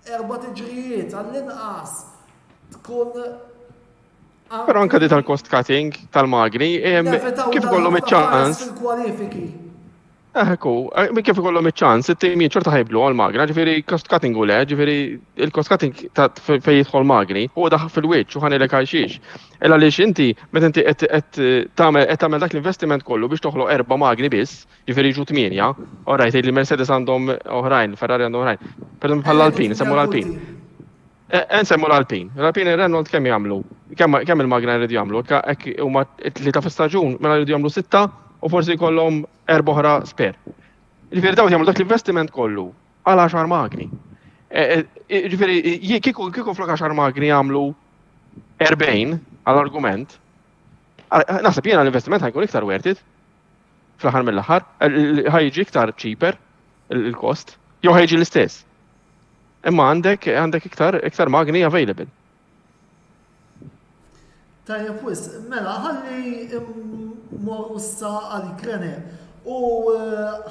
4 tiġrijiet, għall-inqas tkun Però anka di tal-cost cutting tal-magni, kif kollhom iċ-ċans. Fil-kwalifiki. Kif ikollhom iċ-ċans, it-timijiet ċorta ħajblu għal-magna, ġifieri cost cutting u le, ġifieri il-cost cutting fejn jidħol magni, huwa daħħal fil-wiċċ u ħanilek għalxiex. Illa għaliex inti meta inti qed tagħmel dak l-investiment kollu biex toħloq 4 magni biss, ġifieri jiġu 8, orajt li Mercedes għandhom oħrajn, Ferrari għandhom oħrajn. Per bħall-Alpin, semmu l-Alpin. Nsemmu l-Alpin. L-Alpin il-Renault kemm jagħmlu? Kemm il-magna jridu jagħmlu? Huma tlieta fis-staġun, mela jridu jagħmlu 6 u forsi jkollhom 4 oħra spare. Ġifieri dawn jagħmlu dak l-investiment kollu għal 10 magni. Ġifieri kieku flok 10 magni jagħmlu 40 għall-argument, naħseb jiena l-investiment ħajkun iktar worth it fl-aħħar mill-aħħar, ħajġi iktar cheaper il-cost, jew ħajġi l-istess. Imma għandek iktar magni available. Tajjeb wis, mela ħalli mmorru issa għalik Rene u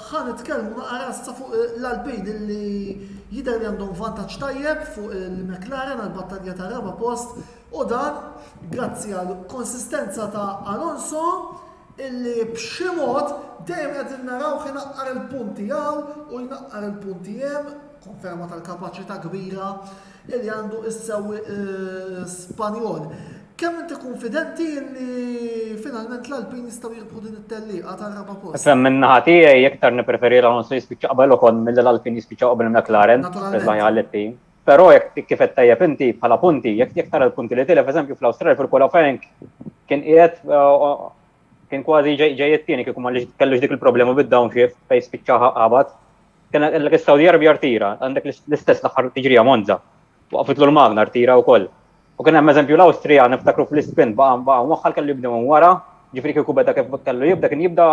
ħan nitkellmu naqra issa fuq l-Alpin illi jidher li għandhom vantaġġ tajjeb fuq il-McLaren għall-battalja ta' raba post u dan grazzi għal konsistenza ta' Alonso illi b'xi mod dejjem qed naraw inaqqar il-punti għaw u jnaqqar il-punti hemm, konferma tal-kapaċità kbira illi għandu is-sewwieq Spanjol. Kemm inti konfidenti li finalment l-Alpin jistgħu jirbħu din it-tellieqa tar-raba post? Fem minn naħa tiegħi iktar nippreferi l-Alonso jispiċċa qabel ukoll mill-Alpin jispiċċa qabel McLaren għall-team. Però jekk kif qed tajjeb inti bħala punti, jekk tara l-punti li tilef eżempju fl-Awstralja fil-qualifying kien qiegħed kien kważi ġejjed tieni kieku ma kellux dik il-problema bid-downshift fejn spiċċa qabad. Kien l-Saudi Arabia rtira, għandek l-istess l-aħħar tiġrija Monza, waqfitlu l-Magna rtira wkoll. U kien hemm eżempju l-Awstrija niftakru fl-isprint baqa' waħħal kellu jibda minn wara, ġifieri kieku beda kif kellu jibda kien jibda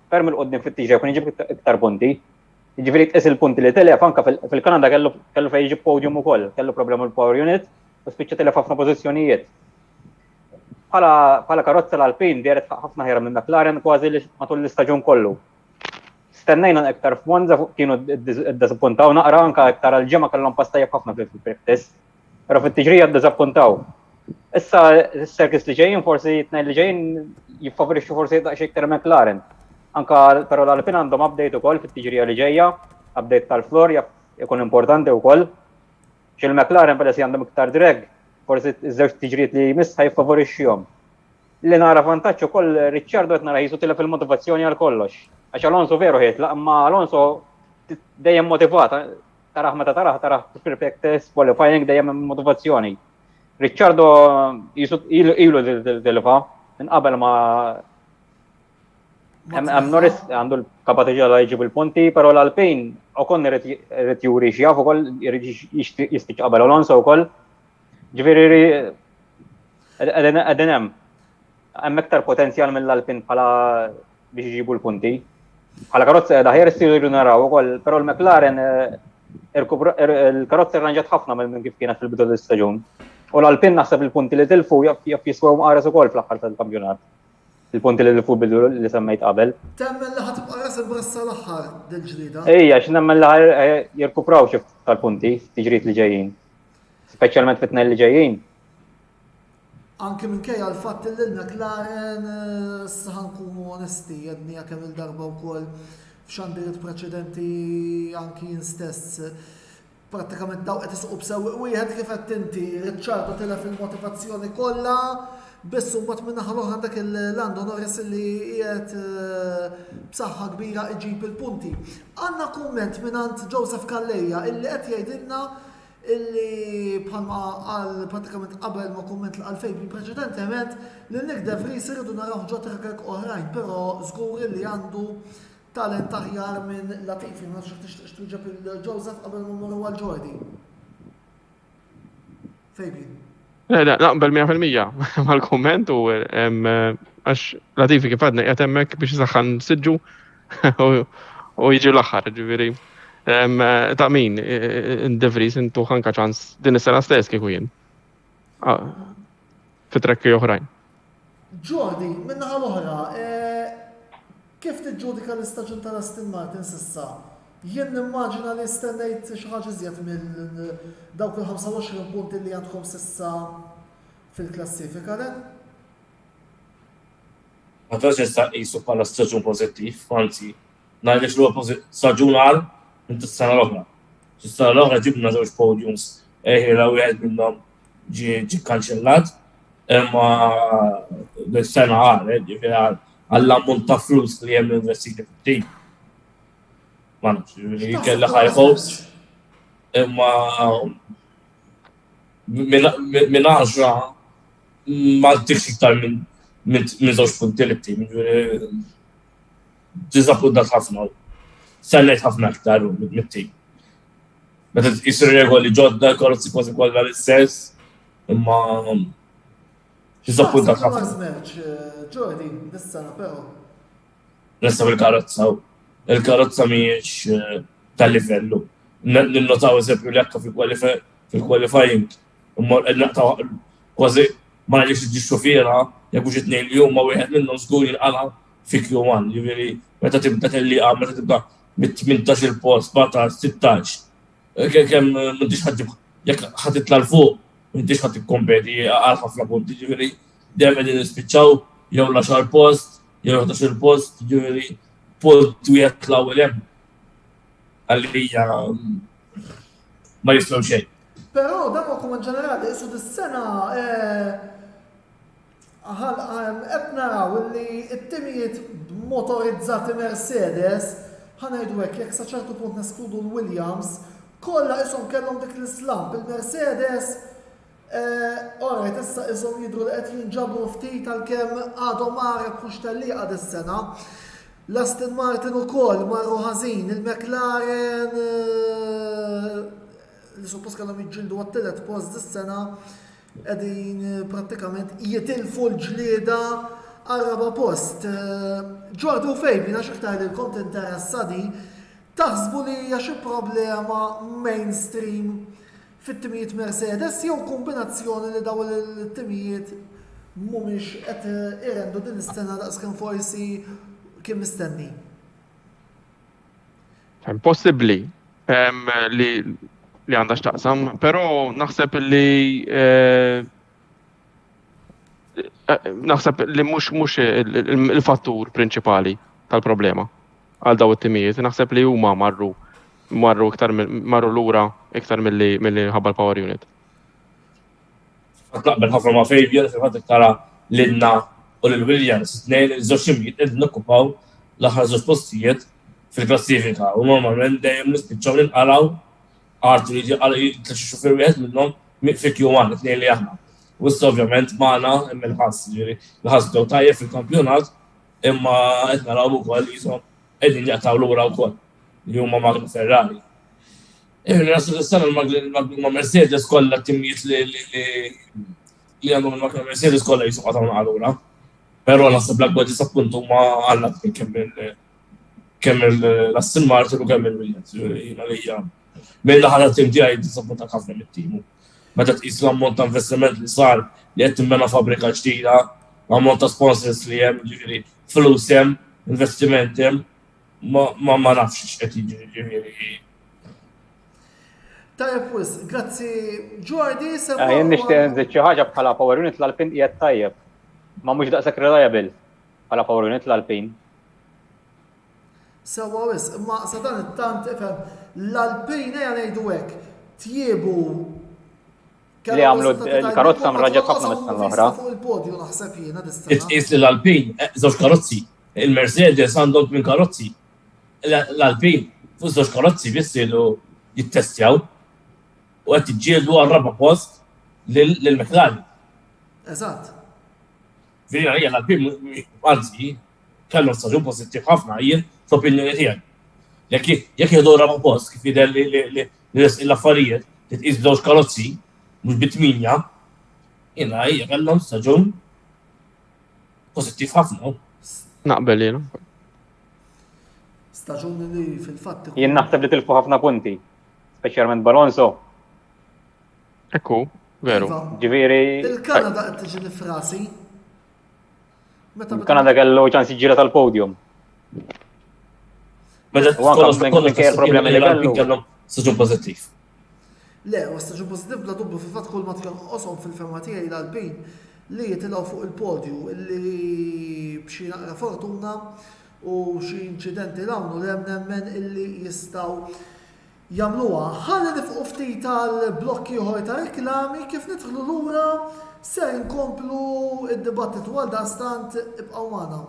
ferm il-qudiem fit-tiġrija kien jiġib iktar punti. Jiġifieri tqis il-punti li telef anke fil-Kanada kellu fejn jiġib podium ukoll, kellu problema l-power unit u spiċċa telef ħafna pożizzjonijiet. Bħala karozza l-Alpin deret ħafna ħira minn McLaren kważi matul l-istaġun kollu. Stennejna iktar f'Monza kienu ddisappuntaw naqra anke iktar għal-ġimgħa kellhom pastajjeb ħafna fil-practice. Però fit-tiġrija ddisappuntaw. Issa s-serkis li ġejjin forsi t-tnejn li ġejjin jiffavorixxu forsi daqsxejn iktar McLaren. Anke però l-Alpin għandhom update ukoll fit-tiġrija li ġejja, update tal-floor jkun importanti wkoll. X'il-McLaren peress għandhom iktar drag, forsi ż-żewġ tiġrijiet li jmiss ħajffavorixxihom. Li nara vantaġġ ukoll Ricciardo qed nara jisu tilef il-motivazzjoni għal kollox. Għax Alonso veru ħiet, imma Alonso dejjem motivat, taraħ fil-practice qualifying dejjem motivazzjoni. Ricciardo ilu tilfa minn qabel ma hemm Norris għandu l-kapaċità li jġib il-punti, però l-Alpin ukoll irid juri xi jaf ukoll irid jispiċċa qabel Alonso wkoll. Ġifieri qegħdin hemm iktar potenzjal mill-Alpin bħala biex jġibu l-punti. Bħala karozza daħjar issiru naraw ukoll, però l-McLaren il-karozza rranġat ħafna minn kif kienet fil-bidu tal-istaġun. U l-Alpin naħseb il-punti li tilfu jiswew qares ukoll fl-aħħar tal-kampjonat. Il-punti li tilfu bidu li semmejt qabel. Temmen li ħatibqa' qares il-brassa l-aħħar dil-ġlieda. Ejja, x'nemmen li jirkupraw xi tal-punti tiġriet li ġejjin. Speċjalment fit-tnejn li ġejjin. Anke minkejja l-fatt li l-McLaren saħan nkunu onesti jedni kemm il-darba wkoll f'xandiriet preċedenti anki jien stess prattikament daw qed isqu b'sewwieq wieħed kif qed inti Ricciardo tilef il-motivazzjoni kollha biss mbagħad minn naħa l-oħra dak il-Lando Norris li qiegħed b'saħħa kbira iġib il-punti. Għandna kumment mingħand Joseph Calleja illi qed jgħidilna illi bħalma għal pratikament qabel ma kumment l-Alfejn preċedentement li Nick De Vries iridu naraw ġo track oħrajn, però żgur li għandu talent aħjar minn Latifi, ma nafx tixtieq twieġeb il-Joseph qabel ma mmorru għal Jordi. Fabian. Naqbel 100% mal-kumment u għax Latifi kif għadna qiegħed hemmhekk biex isaħħan siġġu u jiġi l-aħħar, ġifieri. Ta' min, De Vries intu ħanka ċans din is-sena stess kieku jien. Fit-trekki oħrajn. Jordi, minnaħa l-oħra, kif tiġġudika l-istaġun tal-Aston Martin s'issa? Jien nimmaġina li stennejt xi ħaġa iżjed mill dawk il-25 punti li għandkom s'issa fil-klassifika le? Ma tax jista' qisu bħala staġun pożittiv, anzi, ngħidlek li huwa staġun għal minn is-sena l-oħra. Is-sena l-oħra ġibna żewġ podiums, la wieħed minnhom ġie kkanċellat, imma l-sena ġifieri għall-ammont ta' flus li hemm investiti fit-tim. Ma nafx, ġifieri kellha high hopes, imma minn 10 ma ddikx iktar minn żewġ punti li tim, diżappuntat ħafna. Sennejt ħafna iktar mit-tim. Meta tqis regoli ġodda, karozzi kważi kollha l-istess, imma diżappuntat ħafna. Jordi, dis-sena però. Nista bil-karozza. Il-karozza mhijiex tal-livellu. Ninnotaw eżempju li akka fil-qualifying, imma naqtaw kważi ma nagħlix ix-xufiera jekk hux it-tnejn li huma wieħed minnhom żgur jinqala fi Q1, jiġifieri meta tibda tellieqa, meta tibda mit-18 il-post, 17, 16. Kemm m'intix ħadd jekk ħadd titla' l fuq, m'intix ħadd tikkompeti għal ħafna punti, jiġifieri dejjem qegħdin nispiċċaw jew l-10 post, jew 11 post, jiġifieri punt wieħed l-ewwel hemm. Għalija ma jistgħu xejn. Però dan huwa ġenerali, isu dis-sena qed naraw li t-timijiet motorizzati Mercedes ħanajdu hekk jekk sa ċertu punt neskludu l-Williams kollha ishom kellhom dik l-islamp. Il-Mercedes orajt issa ishom jidhru li qed jinġabru ftit għalkemm għadhom ma rebħux tellieqa dis-sena. L-Aston Martin ukoll marru ħażin, il-McLaren li suppost kellhom jiġġieldu għat-tielet post dis-sena qegħdin prattikament jitilfu l-ġlieda għal-raba post. Jordi u Fabian għax iktar li kont interessati taħsbu li hija xi problema mainstream fit-timijiet Mercedes jew kombinazzjoni li dawn il-timijiet mhumiex qed irendu din is-sena daqskemm forsi kien mistenni. Possibbli li għandha x'taqsam, però naħseb li mhux il-fattur prinċipali tal-problema għal daw it-timijiet. Naħseb li huma marru lura iktar milli ħabba l-power unit. Naqbel ħafna ma' Fabian fil-fatt tara l-inna u l-Williams, t-tnejn iż-żewġ timijiet qegħdin nokkupaw l-aħħar żewġ postijiet fil-klassifika u normalment dejjem nispiċċaw ninqaraw għartu li jitlaxi xufer wieħed minnhom fi Q1 it-tnejn li aħna. U issa ovvjament magħna hemm il-ħass, ġifieri l-ħass dew tajjeb fil-kampjonat imma qed naraw ukoll qishom qegħdin jaqtaw lura wkoll li huma Magna Ferrari. Nasu is-sena ma' Mercedes kollha t-timijiet li għandhom il-Magna Mercedes kollha jisu qatgħu lura. Però naħseb l-akbar disappunt huma għandna kemm l-Aston Martin u kemm il-Williams. Minn ħadd tim tiegħi disappuntat ħafna mit-tim. Meta tqis l-ammont ta' investiment li sar li qed timbena fabbrika ġdida, l-ammont ta' sponsors li hemm, ġifieri flus hemm, investiment hemm, ma nafx x'qed jiġri ġifieri. Tajjeb wis, grazzi Jordi Jien nixtieq nżid xi ħaġa bħala power unit l-Alpin qiegħed tajjeb. Ma mhux daqshekk reliable bħala power unit l-Alpin. Sewwa wis, imma sa dan it-tant ifhem l-Alpin ngħidu hekk tjiebu li għamlu l-karozza mraġġet ħafna mis-sena l-oħra. Fuq il-podju naħseb jiena dis-sena. Tqis li l-Alpin żewġ karozzi, il-Mercedes għandhom minn karozzi. L-Alpin fuq żewġ karozzi biss ilu jittestjaw u qed jiġġieldu għal raba' post lill-McLaren. Eżatt. Vina hija l-Alpin anzi kellhom staġun pożittiv ħafna jien fl-opinjoni tiegħi. Jekk jieħdu raba' post kif jidher li l-affarijiet li tqis żewġ karozzi mhux bit-tminja, jiena hija kellhom staġun pożittiv ħafna. Naqbel jiena. Staġun li fil-fatt Jien naħseb li tilfu ħafna punti, speċjalment Balonso. Ekku, veru. Ġifieri Il-Kanada qed tiġi frasi. Kanada kellu ċans jiġġiela tal-podium. Meta problemi li kellu. kellhom staġun pożittiv. Le, wastaġun pozitiv bla dubbu fil-fatt kull ma tjonqoshom fil-ferma tiegħi l-Albin li jitilgħu fuq il-podju illi b'xi naqra fortuna u xi inċidenti l-għamlu li nemmen illi jistgħu jagħmluha. Ħalli nifqu ftit tal-blokki ieħor ta' reklami kif nidħlu lura ser inkomplu id-dibattitu għal dastant ibqgħu magħna.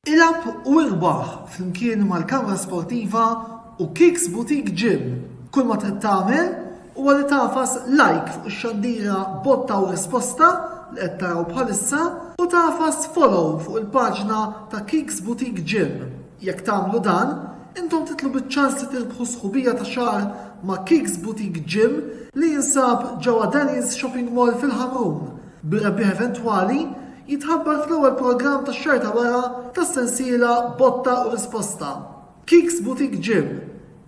Ilab u irbaħ flimkien mal-Kamra Sportiva u Kicks Boutique Gym. Kull ma trid tagħmel huwa li tafas like fuq ix-xandira botta u risposta li qed taraw bħalissa u tafas follow fuq il-paġna ta' Kicks Boutique Gym. Jekk tagħmlu dan, intom titlu biċ-ċans li tirbħu sħubija ta' xahar ma' Kicks Boutique Gym li jinsab ġewwa Denny's Shopping Mall fil-Ħamrun. Bir-rebbieħ eventwali jitħabbar fl-ewwel programm tax-xahar ta' wara tas-sensiela botta u risposta. Kicks Boutique Gym,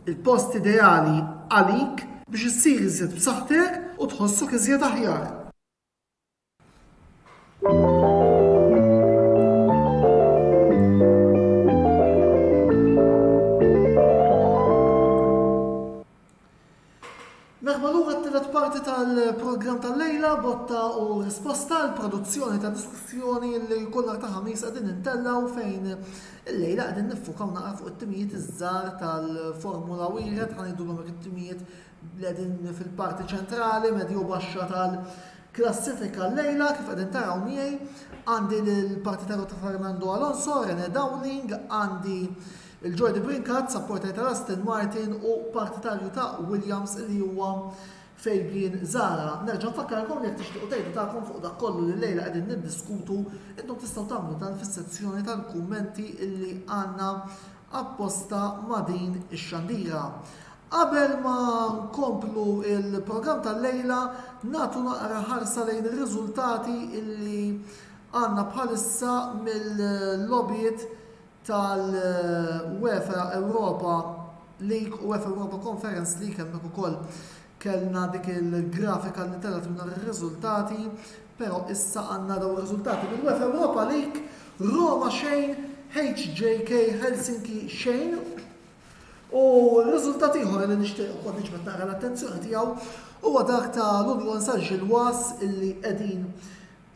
il-post ideali għalik biex issir iżjed b'saħħtek u tħossok iżjed aħjar. Merħba lura t-tielet parti tal-programm tal-lejla, botta u risposta l-produzzjoni ta' diskussjoni li kull nhar ta' ħamis qegħdin intellaw fejn il-lejla qegħdin niffukaw naqra fuq it-timijiet iż-żgħar tal-Formula Wieħed ħanidulhom it-timijiet li qegħdin fil-parti ċentrali medju baxxa tal-klassifika l-lejla kif qegħdin taraw miegħi għandi l-partitaru ta' Fernando Alonso, René Dowling, għandi il-Jordi Brinkat, supporter ta' Aston Martin u partitarju ta' Williams li huwa Fabian Zara. Nerġa' nfakkarkom li jekk tixtiequ tgħidu tagħkom fuq dak kollu li lejla qegħdin niddiskutu, intom tistgħu tagħmlu dan fis-sezzjoni tal-kummenti illi għandna apposta ma' din ix-xandira. Qabel ma nkomplu il-programm tal-lejla, nagħtu naqra ħarsa lejn ir-riżultati illi għandna bħalissa mill-lobbiet tal-UEFA Europa League u UEFA Europa Conference League hemmhekk ukoll kellna dik il-grafika li telat minn ir-riżultati, però issa għandna dawn ir-riżultati mill-UEFA Europa League Roma xejn, HJK Helsinki xejn. U r-riżultati ieħor li nixtieq ukoll niġbed naqra l-attenzjoni tiegħu huwa dak ta' l-Union Saint-Gilloise illi qegħdin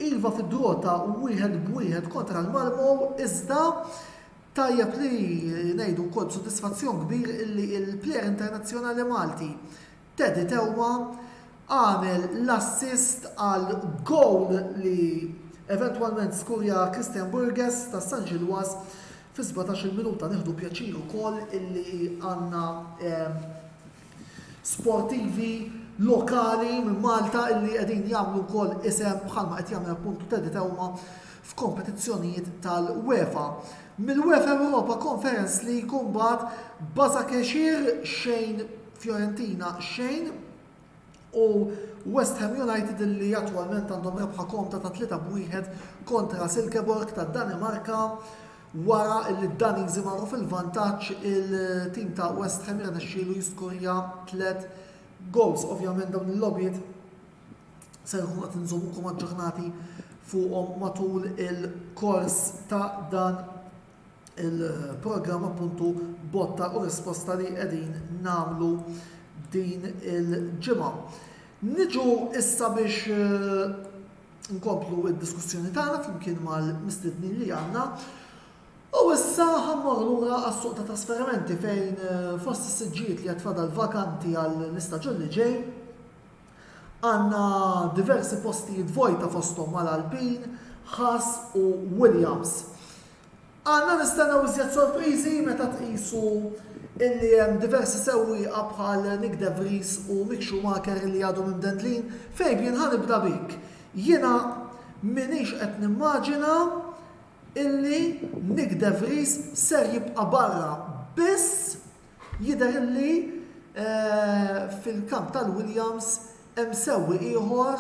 ilva fid-drota u wieħed b'wieħed kontra l-Malmo iżda tajjeb li ngħidu wkoll b'sodisfazzjon kbir illi il-plejer internazzjonali Malti Teddy Tewma għamel l-assist għal goal li eventwalment skurja Christian Burgess ta' San Gilloise fi 17 minuta. Nieħdu pjaċir ukoll illi għandna sportivi lokali minn Malta illi qegħdin jagħmlu wkoll isem bħalma qed jagħmel appuntu Teddy Tewma f'kompetizzjonijiet tal-UEFA. Mill-UEFA Europa Conference League kumbat Başakşehir xejn, Fiorentina xejn u West Ham United illi attwalment għandhom rebħa konta ta' 3-1 kontra Silkeborg ta' Danimarka wara illi d-Daniżi marru fil-vantaġġ il-tim ta' West Ham irnexxielu jiskurja 3 goals. Ovvjament dawn il-lobbiet se jkunu qed inżommukom aġġornati fuqhom matul il-kors ta' dan il-programm appuntu botta u risposta li qegħdin nagħmlu din il-ġimgħa. Niġu issa biex nkomplu id-diskussjoni tagħna flimkien mal-mistednin li għandna. U issa ħammor lura għas-suq ta' trasferimenti fejn fost is-siġġijiet li għatfadal vakanti għall-istaġun li ġej għandna diversi postijiet vojta fosthom mal-Alpin, Haas u Williams. Għandna nistennew iżjed sorpriżi meta tqisu illi hemm diversi sewwieqa bħal Nick De Vries u Mick Schumacher li għadhom imdendlin. Fabian ħanibda bik. Jiena minix qed nimmaġina illi Nick De Vries ser jibqa' barra, biss jidher illi fil-kamp tal-Williams hemm sewwi ieħor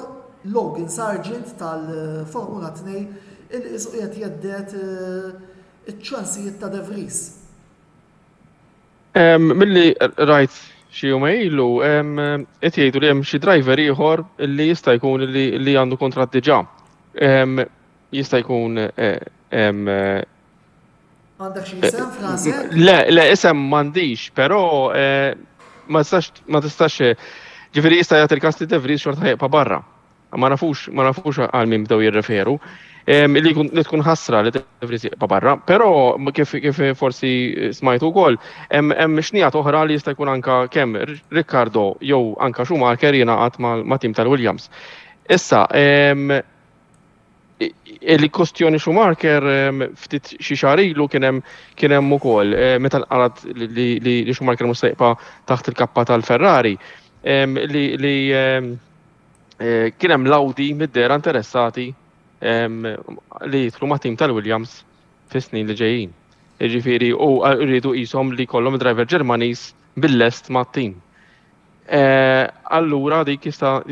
Logan Sargent tal-Formula 2 illi qiegħed jeddet iċ-ċansijiet ta' De Vries. Milli rajt xi jumej ilu qed jgħidu li hemm xi driver ieħor li jista' jkun li għandu kontratt diġà. Jista' jkun Għandek xi isem frasek? Le isem m'għandix, però ma tistax ġifieri jista' jagħti il-każ li De Vries xorta ħejqa barra. Ma nafux għal min bdew jirreferu. Li tkun ħasra li De Vries jibqa' barra, però kif forsi smajtu wkoll hemm xnijat oħra li jista' jkun anke kemm Riccardo jew anke Schumacher jingħaqad ma' tim tal-Williams. Issa il-kwestjoni Schumacher ftit xi xahar ilu kien hemm ukoll meta nqarat li Schumacher mhux se jibqa' taħt il-kappa tal-Ferrari li kien hemm l-Audi mid-dera interessati li jidħlu ma' tim tal-Williams fis-snin li ġejjin. Jiġifieri u rridu qishom li jkollhom driver Ġermaniż bil-lest mat-tim. Allura dik tista'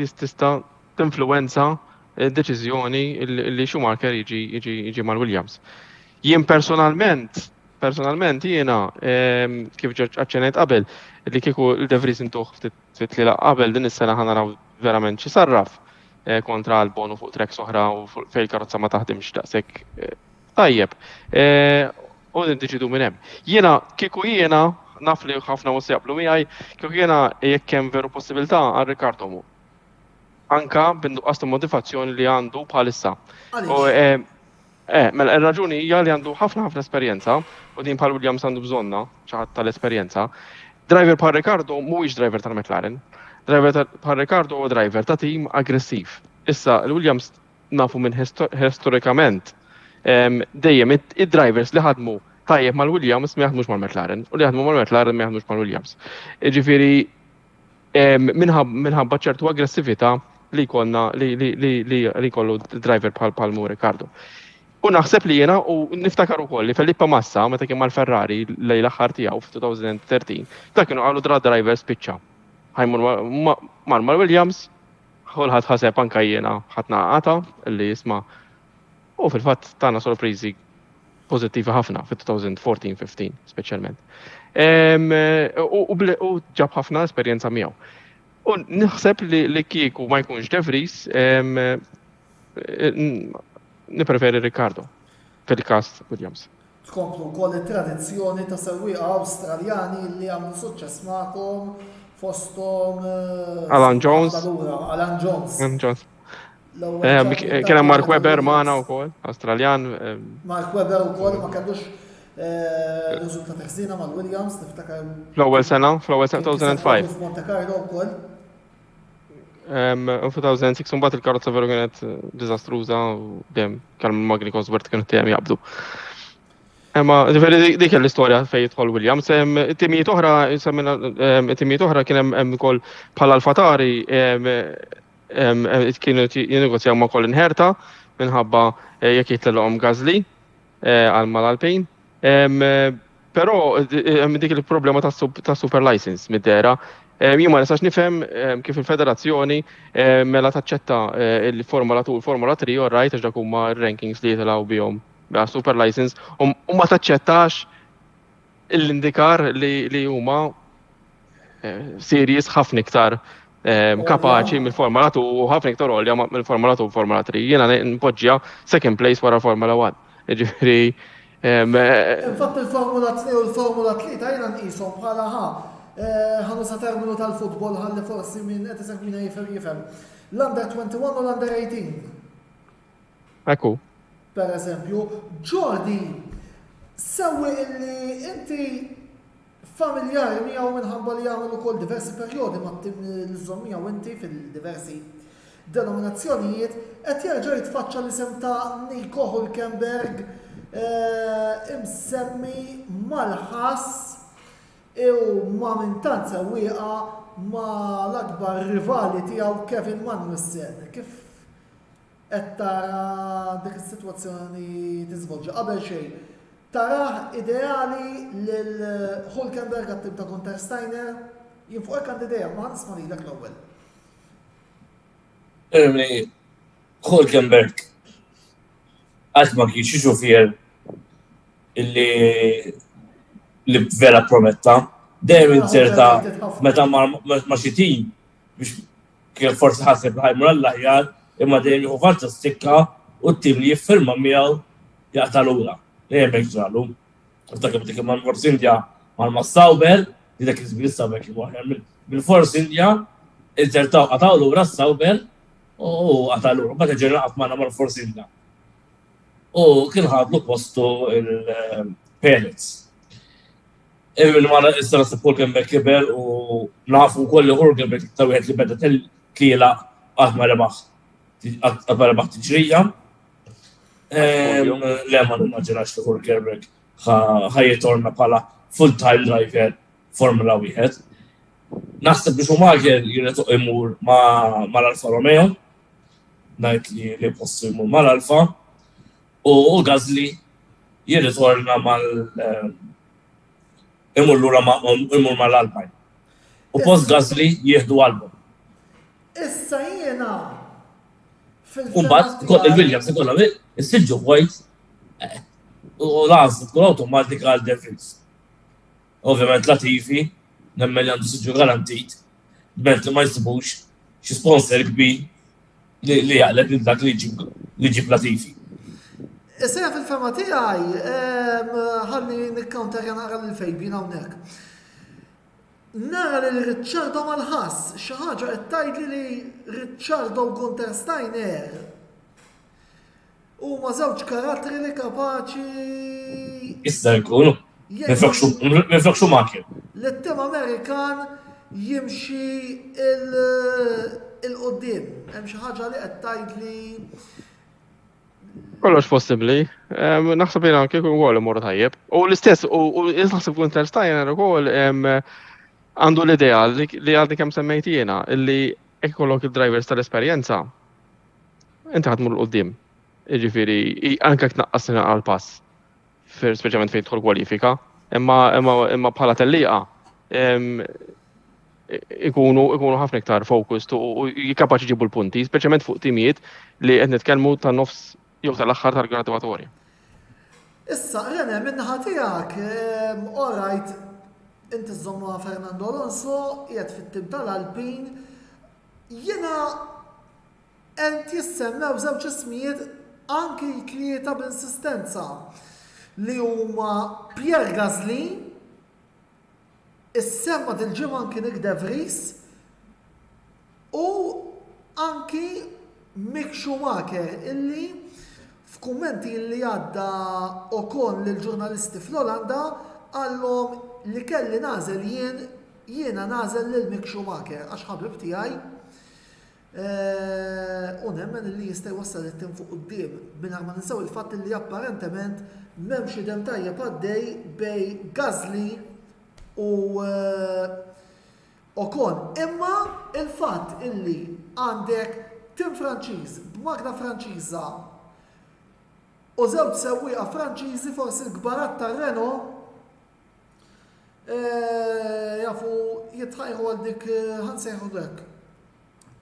tinfluwenza d-deċiżjoni li Schumacher jiġi mal-Williams. Jien personalment jiena kif aċċenejt qabel li kieku De Vries intuħ ftit li qabel din is-sena ħanaraw verament xi sarraf kontra Albon u fuq treks oħra u fejn il-karozza ma taħdimx daqshekk tajjeb. U niddeċidu minn hemm. Kieku jiena naf li ħafna mhux jaqblu miegħi, kieku jiena jekk hemm veru possibilità għal Riccardo mu. Anka b'innuqqas ta' motivazzjoni li għandu bħalissa. Mela ir-raġuni hija li għandu ħafna esperjenza u din bħal Williams għandu bżonna xi ħadd tal-esperjenza. Driver bħal Riccardo mhuwiex driver tal-McLaren. Driver bħal Riccardo u driver ta' tim aggressiv. Issa il-Williams nafu minn historikament dejjem id-drivers li ħadmu tajjeb mal-Williams ma jaħdmux mal-McLaren u li jaħdmu mal-McLaren ma jaħdmux mal-Williams. Ġifieri minħabba ċertu aggressività li jkollna li jkollu driver bħal Riccardo. U naħseb li jiena u niftakar ukoll li Felipe Massa meta kien mal-Ferrari lejn l-aħħar tiegħu f'2013 dak kienu qalu driver spiċċa. Ħajmur mal-Williams, ħolħat ħaseb anka jiena ħatna għata li jisma' u fil-fatt tagħna sorpriżi pożittivi ħafna fit-2014-15 speċjalment. U ġab ħafna esperjenza miegħu. U naħseb li kieku ma jkunx De Vries nippreferi Riccardo fil-każ Williams. Tkomplu wkoll it-tradizzjoni ta' sewwieqa Awstraljani li għamlu suċċess magħkom fosthom Alan Jones. Kien hemm Mark Webber magħna wkoll, Awstraljan. Mark Webber ukoll ma kellux riżultat ħsiena mal-Williams tiftakar. Fl-ewwel sena 2005. Monte Carlo wkoll. 2006 mbagħad il-karozza veru kienet diżastruża u dejjem kemm Magni Cosworth kienu dejjem jaqbdu. Ma dik l-istorja fejn jidħol Williams. Timijiet oħra kien hemm ukoll bħala l-Fatari kienu jinnegozjaw ma' Colin Herta minħabba jekk jitlelhom Gasly għal mal-Alpin. Però dik il-problema ta' super license mid-dera. Jien ma nistax nifhem kif il-federazzjoni mela taċċetta il-Formula 2 u l-Formula 3 u rajt għax dak huma r-rankings li jitilgħu bihom super license u ma taċċettax l-indikar li huma series ħafna iktar kapaċi mill-Formula 2 u ħafna iktar għolja mill-Formula 2 u Formula 3. Jiena npoġġija second place wara Formula 1. Ġifieri Infatti il-Formula 2 u l-Formula 3 jena nqisom bħala ħanu sa terminu tal-futbol ħalli forsi minn qed isek min jifhem. L-under 21 u l-under 18. Ekku. Per eżempju, Jordi, sewwi illi inti familjari miegħu minħabba li jagħmel ukoll diversi perjodi ma' tim l-żomm miegħu inti fil-diversi denominazzjonijiet qed jerġa' jitfaċċa l-isem ta' Nico Hülkenberg imsemmi mal-ħass u ma' minn tant sewwieqa ma' l-akbar rivali tiegħu Kevin Magnussen. Kif qed tara dik is-sitwazzjoni tiżvolġi qabel xejn? Taraħ ideali lil Hülkenberg għat-tim ta' Gunter Steiner? Jien fuq hekk għandi idea, ma nisma' lilek l-ewwel. Hülkenberg għat ma kienx xufier li vera prometta, dejjem inserta meta ma xi tim biex kien forsi ħaseb ħajmur l-aħjar imma dejjem jieħu falsa stikka u t-tim li jiffirma miegħu jaqta' lura. Dejjem hekk ġralu. Iftakar dik ma' Force India mal-Sauber, li dak iż-żmien Sauber kien waħed mill-Force India insertaw qataw lura s-Sauber u qata' lura, meta ġejna qatt magħna mal-Force India. U kien ħadlu postu il-Perez. Minn issa nasib Hülkenberg kiber u nafu wkoll li Hülkenberg ta' wieħed li beda tliela qatt ma rebaħ tiġrija. Le ma nimmaġinax li Hülkenberg ħajjitorna bħala full-time driver Formula 1. Naħseb li Schumacher jirretuq imur mal-Alfa Romeo, ngħid li postu jmur mal-Alfa, u Gasly jirritorna imur lura imur mal-Alpine. U post Gasly jieħdu Albon. Issa jiena Mbagħad il-Williams ikollha is-siġġu White u lażlet tkun awtomatika għal De Vries. Ovvjament Latifi nemmen li għandu siġġu garantit, b'ment li ma jsibux xi sponsor kbir li jaqleb lil dak li jġib Latifi. Issa fil-fema tiegħi ħalli nikkawnterja naqra lil Fejbin hawnhekk. Nara li Ricciardo mal-ħass, xi ħaġa qed tgħidli li Ricciardo u Gunter Steiner huma żewġ karattri li kapaċi Issa jkunu. Minflok Schumacher. L-tim Amerikan jimxi il-qoddim. Hemm xi ħaġa li qed tgħidli kollox possibbli. Naħseb jiena kieku wkoll imur tajjeb. U l-istess u naħseb Gunter Steiner ukoll għandu l-idea li għadni kemm semmejt jiena illi hekk ikollok il-drivers tal-esperjenza inti ħadmur l-qoddim. Jiġifieri anke tnaqqas għal pass. Speċjalment fejn tidħol kwalifika, imma bħala tellieqa ikunu ħafna iktar focused u jikapaċi jġibu l-punti, speċjalment fuq timijiet li qed nitkellmu tan-nofs jew tal-aħħar tal-graduatorja. Issa, Rene, min-naħa tiegħek, all right, inti żommu Fernando Alonso, qiegħed fit-tim tal-Alpin, jiena qed jissemmew żewġ ismijiet anki tlieta b'insistenza li huma Pierre Gasly, issemma dil-ġimgħa anki Nick De Vries u anki Mick Schumacher illi f'kummenti li għadda Ocon lill-ġurnalisti fl-Olanda għallhom li kelli nażel jiena nażel lil Mick Schumacher għax ħabib tiegħi u nemmen li jista' jwassal it-tim fuq quddiem mingħajr ma ninsew il-fatt li apparentement m'hemmx idem tajjeb għaddej bejn Gasly u Ocon. Imma il-fatt illi għandek tim Franċiż b'magna Franċiża u żewġ sewwieqa Franċiżi forsi l-kbarat tar-Renault jafu jitħajħu għal dik ħansejħu dak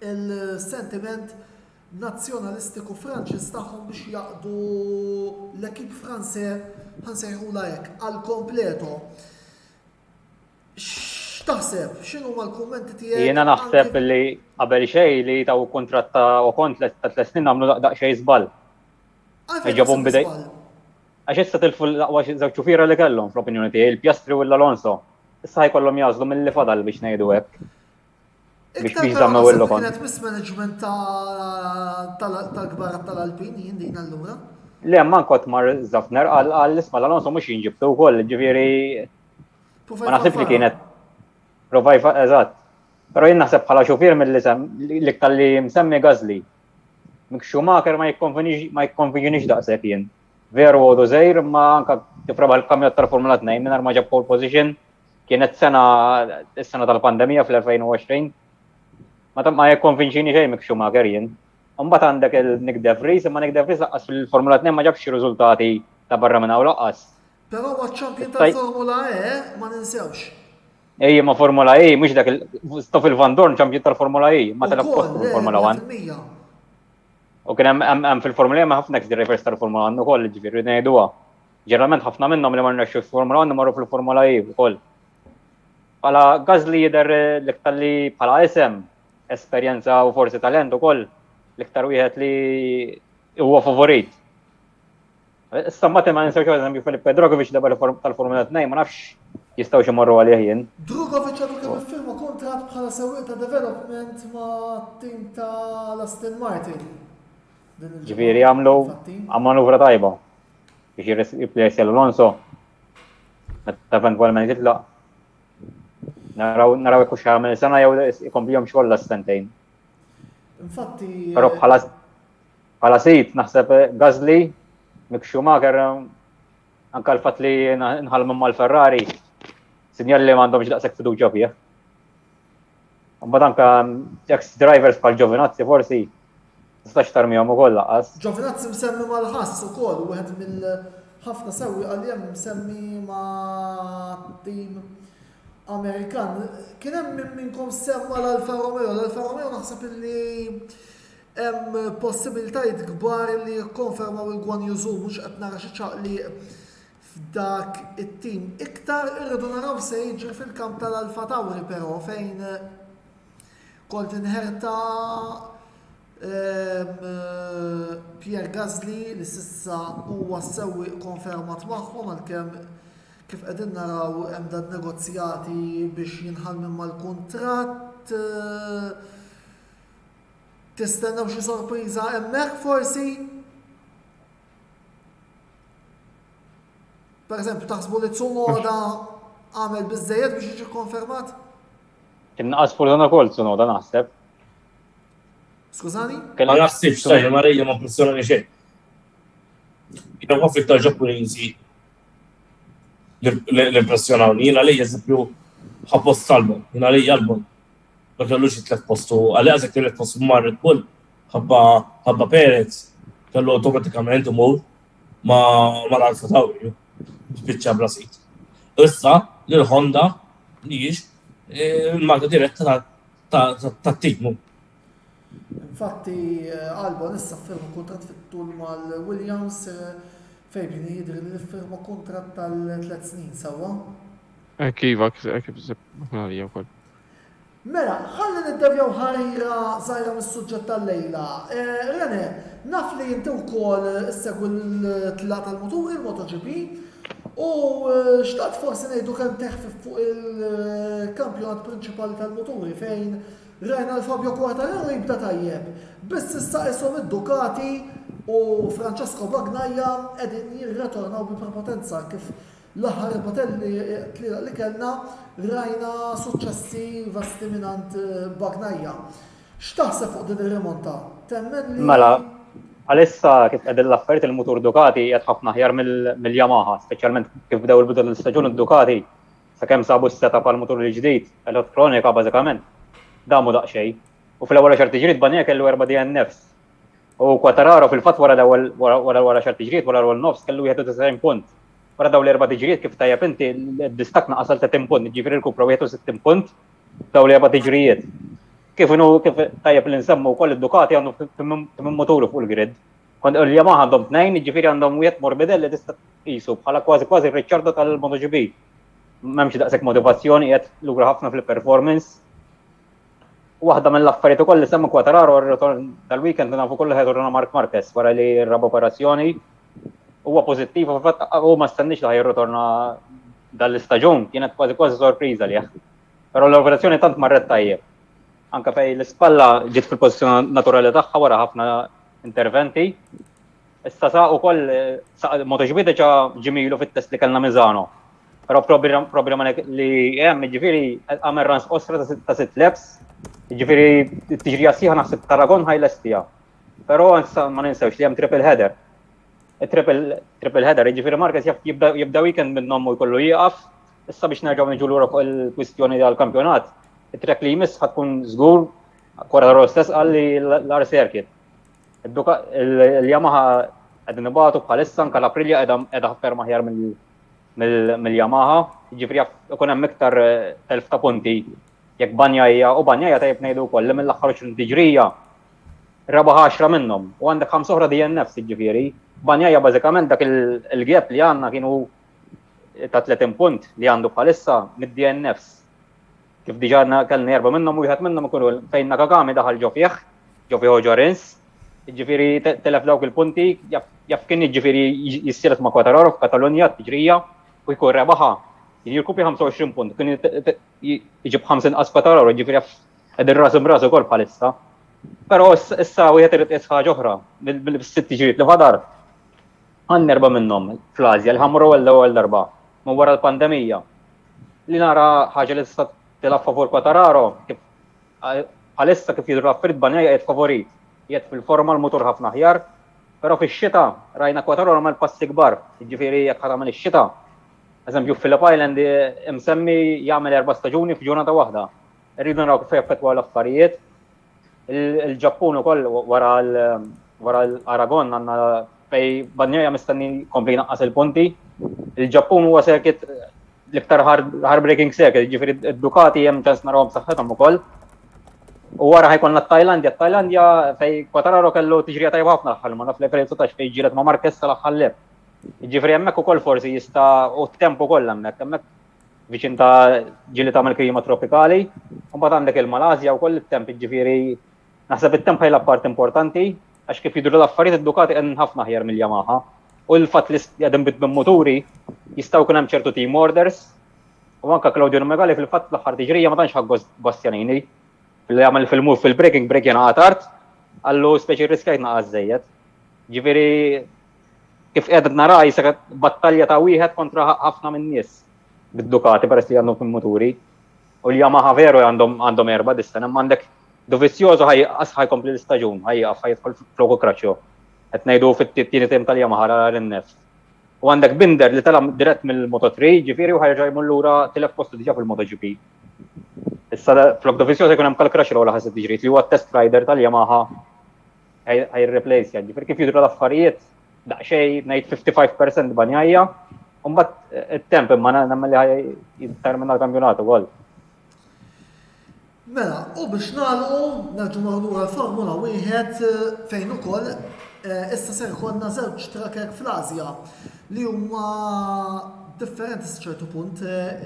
il-sentiment nazzjonalistiku Franċiż tagħhom biex jaqdu l-ekip Franse ħansejħu hekk għal kompleto. X'taħseb? X'inhu mal-kummenti tiegħek? Jiena naħseb li qabel xejn li taw kuntratt ta' Ocon ta' 3 snin għamlu daqsxejn żball. ġabhom bidej- Għax issa tilfu l-aqwa żewġ ċufiera li kellhom fl-opinjoni tiegħi, il-Piastri u l-Alonso. Issa ħajkollhom jażlu mill-li fadal biex ngħidu hekk. Biex biżammew il-Ocon. Kienet mismanagement tal-kbar tal-Alpini din allura? Le man kot mar Zafner għal isma l-Alonso mhux jinġibtu wkoll, ġifieri ma naħsibx li kienet provajfa eżatt. Però jien naħseb bħala xufier mill-isem l-iktar li msemmi Gasly. Mick Schumacher ma jikkonvinjunix daqshekk jien. Veru għodu żejr ma anka tifraba l-kamjot tal-Formula 2 minn ma ġab pole position kienet is-sena tal-pandemija fl-2020. Ma jikkonvinċini xejn Mick Schumacher jien. Mbagħad għandek il-Nick De Vries, imma Nick De Vries laqqas fil-Formula 2 ma ġabx riżultati ta' barra minn hawn laqqas. Però huwa ċ-champion tal-Formula E ma ninsewx. Ejja ma Formula E, mhux dak Stoffel Van Dorn ċampion tal-Formula E, ma telab post fil-Formula 1. U kien hemm fil-Formula E ma ħafna ex-drivers tal-Formula 1 ukoll, ġifieri ngħiduha. Ġeneralment ħafna minnhom li ma rnexxu fil-Formula 1 marru fil-Formula E ukoll. Bħala Gasly jidher l-iktar li bħala isem, esperjenza u forsi talent ukoll l-iktar wieħed li huwa favorit. Issa ma ninsewx eżempju Felipe Drogovic dabel tal-Formula 2 ma nafx jistgħu xi morru għalih jien. Drogovic għadu kemm iffirma kontratt bħala sewwieq ta' development ma' tim ta' Aston Martin. Ġifieri għamlu manuvra tajba biex jirreplace Alonso. Meta eventwalment jitlaq. Naraw jekk hux jagħmel sena jew ikomplihom xogħol l-astentejn. Infatti. Però bħala sit naħseb Gasly, Mick Schumacher anke l-fatt li nħallmu mal-Ferrari sinjal li m'għandhomx daqshekk fiduċja fih. Mbagħad anke ex-drivers bħal Giovinazzi forsi tistax tarmihom ukoll laqas. Giovinazzi msemmi mal-ħass ukoll wieħed mill-ħafna sewwi għal hemm msemmi ma' tim Amerikan. Kien hemm minnkom semma l-Alfa Romeo. L-Alfa Romeo naħseb li hemm possibilitajiet kbar li jikkonfermaw il-Guan Yuzu mhux qed nara xi ċaqli f'dak it-tim. Iktar irridu naraw se jiġri fil-kamp tal-Alfa Tauri però fejn kont inħerta Pierre Gasly li s'issa huwa sewwieq konfermat magħhom għalkemm kif qegħdin naraw hemm dan negozjati biex jinħall minn mal-kuntratt. Tistennew xi sorpriża hemmhekk forsi? Pereżempju taħsbu li Tsunoda għamel biżżejjed biex jiġi konfermat? Inqas Furlana wkoll Tsunoda naħseb. Skużani? Ma naħsibx tajja Marija ma impressjonani xejn. Jiena ħafna iktar Ġappuniżi l-impressjonawni, jiena lejja eżempju ħappost Albon, jiena lejja Albon. Ma kellux jitlet postu, għalli għazek tlet postu ma' Red Bull, ħabba Perez, kellu automatikament umur ma' l-Alfa Tauri, bieċa blasit. Issa, l-Honda, liġ, il-marka diretta ta' timu. Infatti, Albon issa firma kontrat fit-tul mal-Williams fejn jidri li firma kontrat tal-3 snin sewwa. Kiva, għalija wkoll. Mela, ħalli niddevjaw ħarira żgħira mis-suġġett tal-lejla. Rene, naf li inti wkoll issegwu l-tlaq tal-moturi, il-MotoGP, u xtaqt forsi ngħidu kemm teħfif fuq il-kampjonat prinċipali tal-moturi fejn rajna l-Fabio Quartararo jibda tajjeb. Biss issa ishom id-Ducati u Francesco Bagnaia qegħdin jirretornaw bi prepotenza kif l-aħħar batelli li kellna rajna suċċessi vasti minant Bagnaia. X'taħseb fuq din ir-remonta? Temmen li Mela, għalissa kif qegħdin l-affarijiet il-mutur Ducati qed ħafna aħjar mill-Yamaha, speċjalment kif bdew il-bidu l-istaġun id-Ducati sakemm sabu s-setup għall-mutur l-ġdid, elettronika bażikament, damu daqsxejn. U fl-ewwel xahar tiġrid Bagnaia kellu 4 DNFs. U Quartararo fil-fatt wara xahar tiġrid wara l-ewwel nofs kellu 91 punt. Wara daw l-4 tiġrijiet kif tajjeb inti d-distak naqasal 30 punt, ġifieri rkupra 60 punt daw l-4 tiġrijiet. Kif tajjeb li nsemmu wkoll id-Ducati għandu minn moturi fuq il-grid. Kont il-Yamaha għandhom 2, ġifieri għandhom wieħed morbidel li tista' tqisu bħala kważi r-Ricciardo tal-MotoGP. m'hemmx daqshekk motivazzjoni qed lura ħafna fil-performance. Waħda mill-affarijiet ukoll li semma Quartararo r-ritorn tal-weekend nafu kollu ħajtorna Marc Marquez wara li rab operazzjoni. Huwa pożittiv, fatt u ma stennix li ħajrritorna dal-istaġun, kienet kważi sorpriża li. Però l-operazzjoni tant marret tajjeb. Anke fejn l-ispalla ġiet fil-pożizzjoni naturali tagħha wara ħafna interventi. Issa sa ukoll MotoGP diġà ġimilu fit-test li kellna Misano. Però problema li hemm jiġifieri għamel runs osra ta' 6 laps, jiġifieri tiġrija sieħa naħseb Aragon ħajlestija. Però issa ma ninsewx li hemm triple header. Triple header, jiġifieri Marquez jibda weekend minnhom u jkollu jieqaf, issa biex nerġgħu niġu lura fuq il-kwistjoni tal-kampjonat. It-trek li jmiss ħatkun żgur Quartararo stess qal li l-R circuit. Il-Yamaha qegħdin nibagħtu bħalissa anke l-Aprilia qiegħda ferm aħjar mill-Yamaha, jiġifieri ikun hemm iktar telf ta' punti jekk Bagnaia tajjeb ngħidu wkoll li mill-aħħar 20 tiġrija rebaħ 10 minnhom u għandek 5 oħra DNFs jiġifieri. Bagnaia bażikament dak il-gap li għandna kienu ta' 30 punt li għandu bħalissa mid-DNFs. Kif diġà kellna 4 minnhom u wieħed minnhom ikunu fejn Nakagami daħal ġo fih Jorins. Jiġifieri telef dawk il-punti jaf kien jiġifieri jissiret ma' Quartararo f'Katalunja tiġrija u jkun rebaħa. Jirkupi 25 punt, kien jiġib 50 qas Quartararo, jiġifieri qegħdin ras imbras ukoll bħalissa. Però issa wieħed irid qis ħaġa oħra mill-sitt tiġrijiet li fadar. Għandna 4 minnhom fl-Asja li ħammru l-ewwel darba minn wara l-pandemija. Li nara ħaġa li tista' tilgħab favur Quartararo kif bħalissa kif jidhru affarijiet Bagnaia qiegħed favorit. Qiegħed fil-forma l-mutur ħafna aħjar, però fix-xita rajna Quartararo għamel passi kbar, jiġifieri jekk ħadamel ix-xita. Eżempju Phillip Island imsemmi jagħmel 4 staġuni f'ġurnata waħda. Irridu naraw kif jaffettwa l-affarijiet. Il-Ġappun ukoll wara l-Aragon għandna fej Bagnaia mistenni kompli naqqas il-punti. Il-Ġappun huwa circuit l-iktar hard-breaking circuit, jiġifieri d-Ducati hemm ċans narawhom b'saħħithom ukoll. U wara ħajkonna t-Tajlandja fej Quartararo kellu tiġrija tajba ħafna l-ħalma naf l-2019 fej ġiret ma' Marquez tal-ħallib. Jiġifieri hemmhekk ukoll forsi jista' u t-tempo kollha hemmhekk viċin ta' ġili tagħmel klima tropikali. U mbagħad għandek il-Malasja wkoll it-temp jiġifieri naħseb it-temp ħajla part importanti għax kif jidhru l-affarijiet id-Ducati qegħdin ħafna aħjar mill-Yamaha. U l-fatt li qegħdin bil-moturi jistgħu jkun hemm ċertu team orders. U anke Claudio Domegali fil-fatt l-aħħar tiġrija ma tantx ħaggos Bastianini. Li għamel fil-move fil-breaking break jena għatart, għallu speċi riskajt naqaz żejjed. Ġifieri kif qiegħed nara jisek battalja ta' wieħed kontra ħafna minn nies bid-Ducati peress li għandhom fil-moturi. U l-Yamaha veru għandhom 4 dis-sena, imma għandek Dovizioso ħajkompli l-istaġun, ħajjidħol floku Crutchlow. Qed ngħidu fit-tieni tim tal-Yamaha l-NF. U għandek Binder li tela dirett mill-Moto3, ġifieri u ħajrġa jmur lura tilef postu diġà fil-MotoGP. Issa flok Dovizioso jkun hemm Crutchlow wara ħaseb tiġri li huwa test rider tal-Yamaha ħajrreplace ġifieri kif jidhru l-affarijiet daqsxejn ngħid 55% Bagnaia, u mbagħad it-temp imma nagħmel li jittermina l-kampjonat ukoll. Mela, u biex nagħlqu nerġgħu magħlura l-Formula wieħed fejn ukoll issa ser ikollna żewġ tracker fl-Asja li huma differenti sċertu punt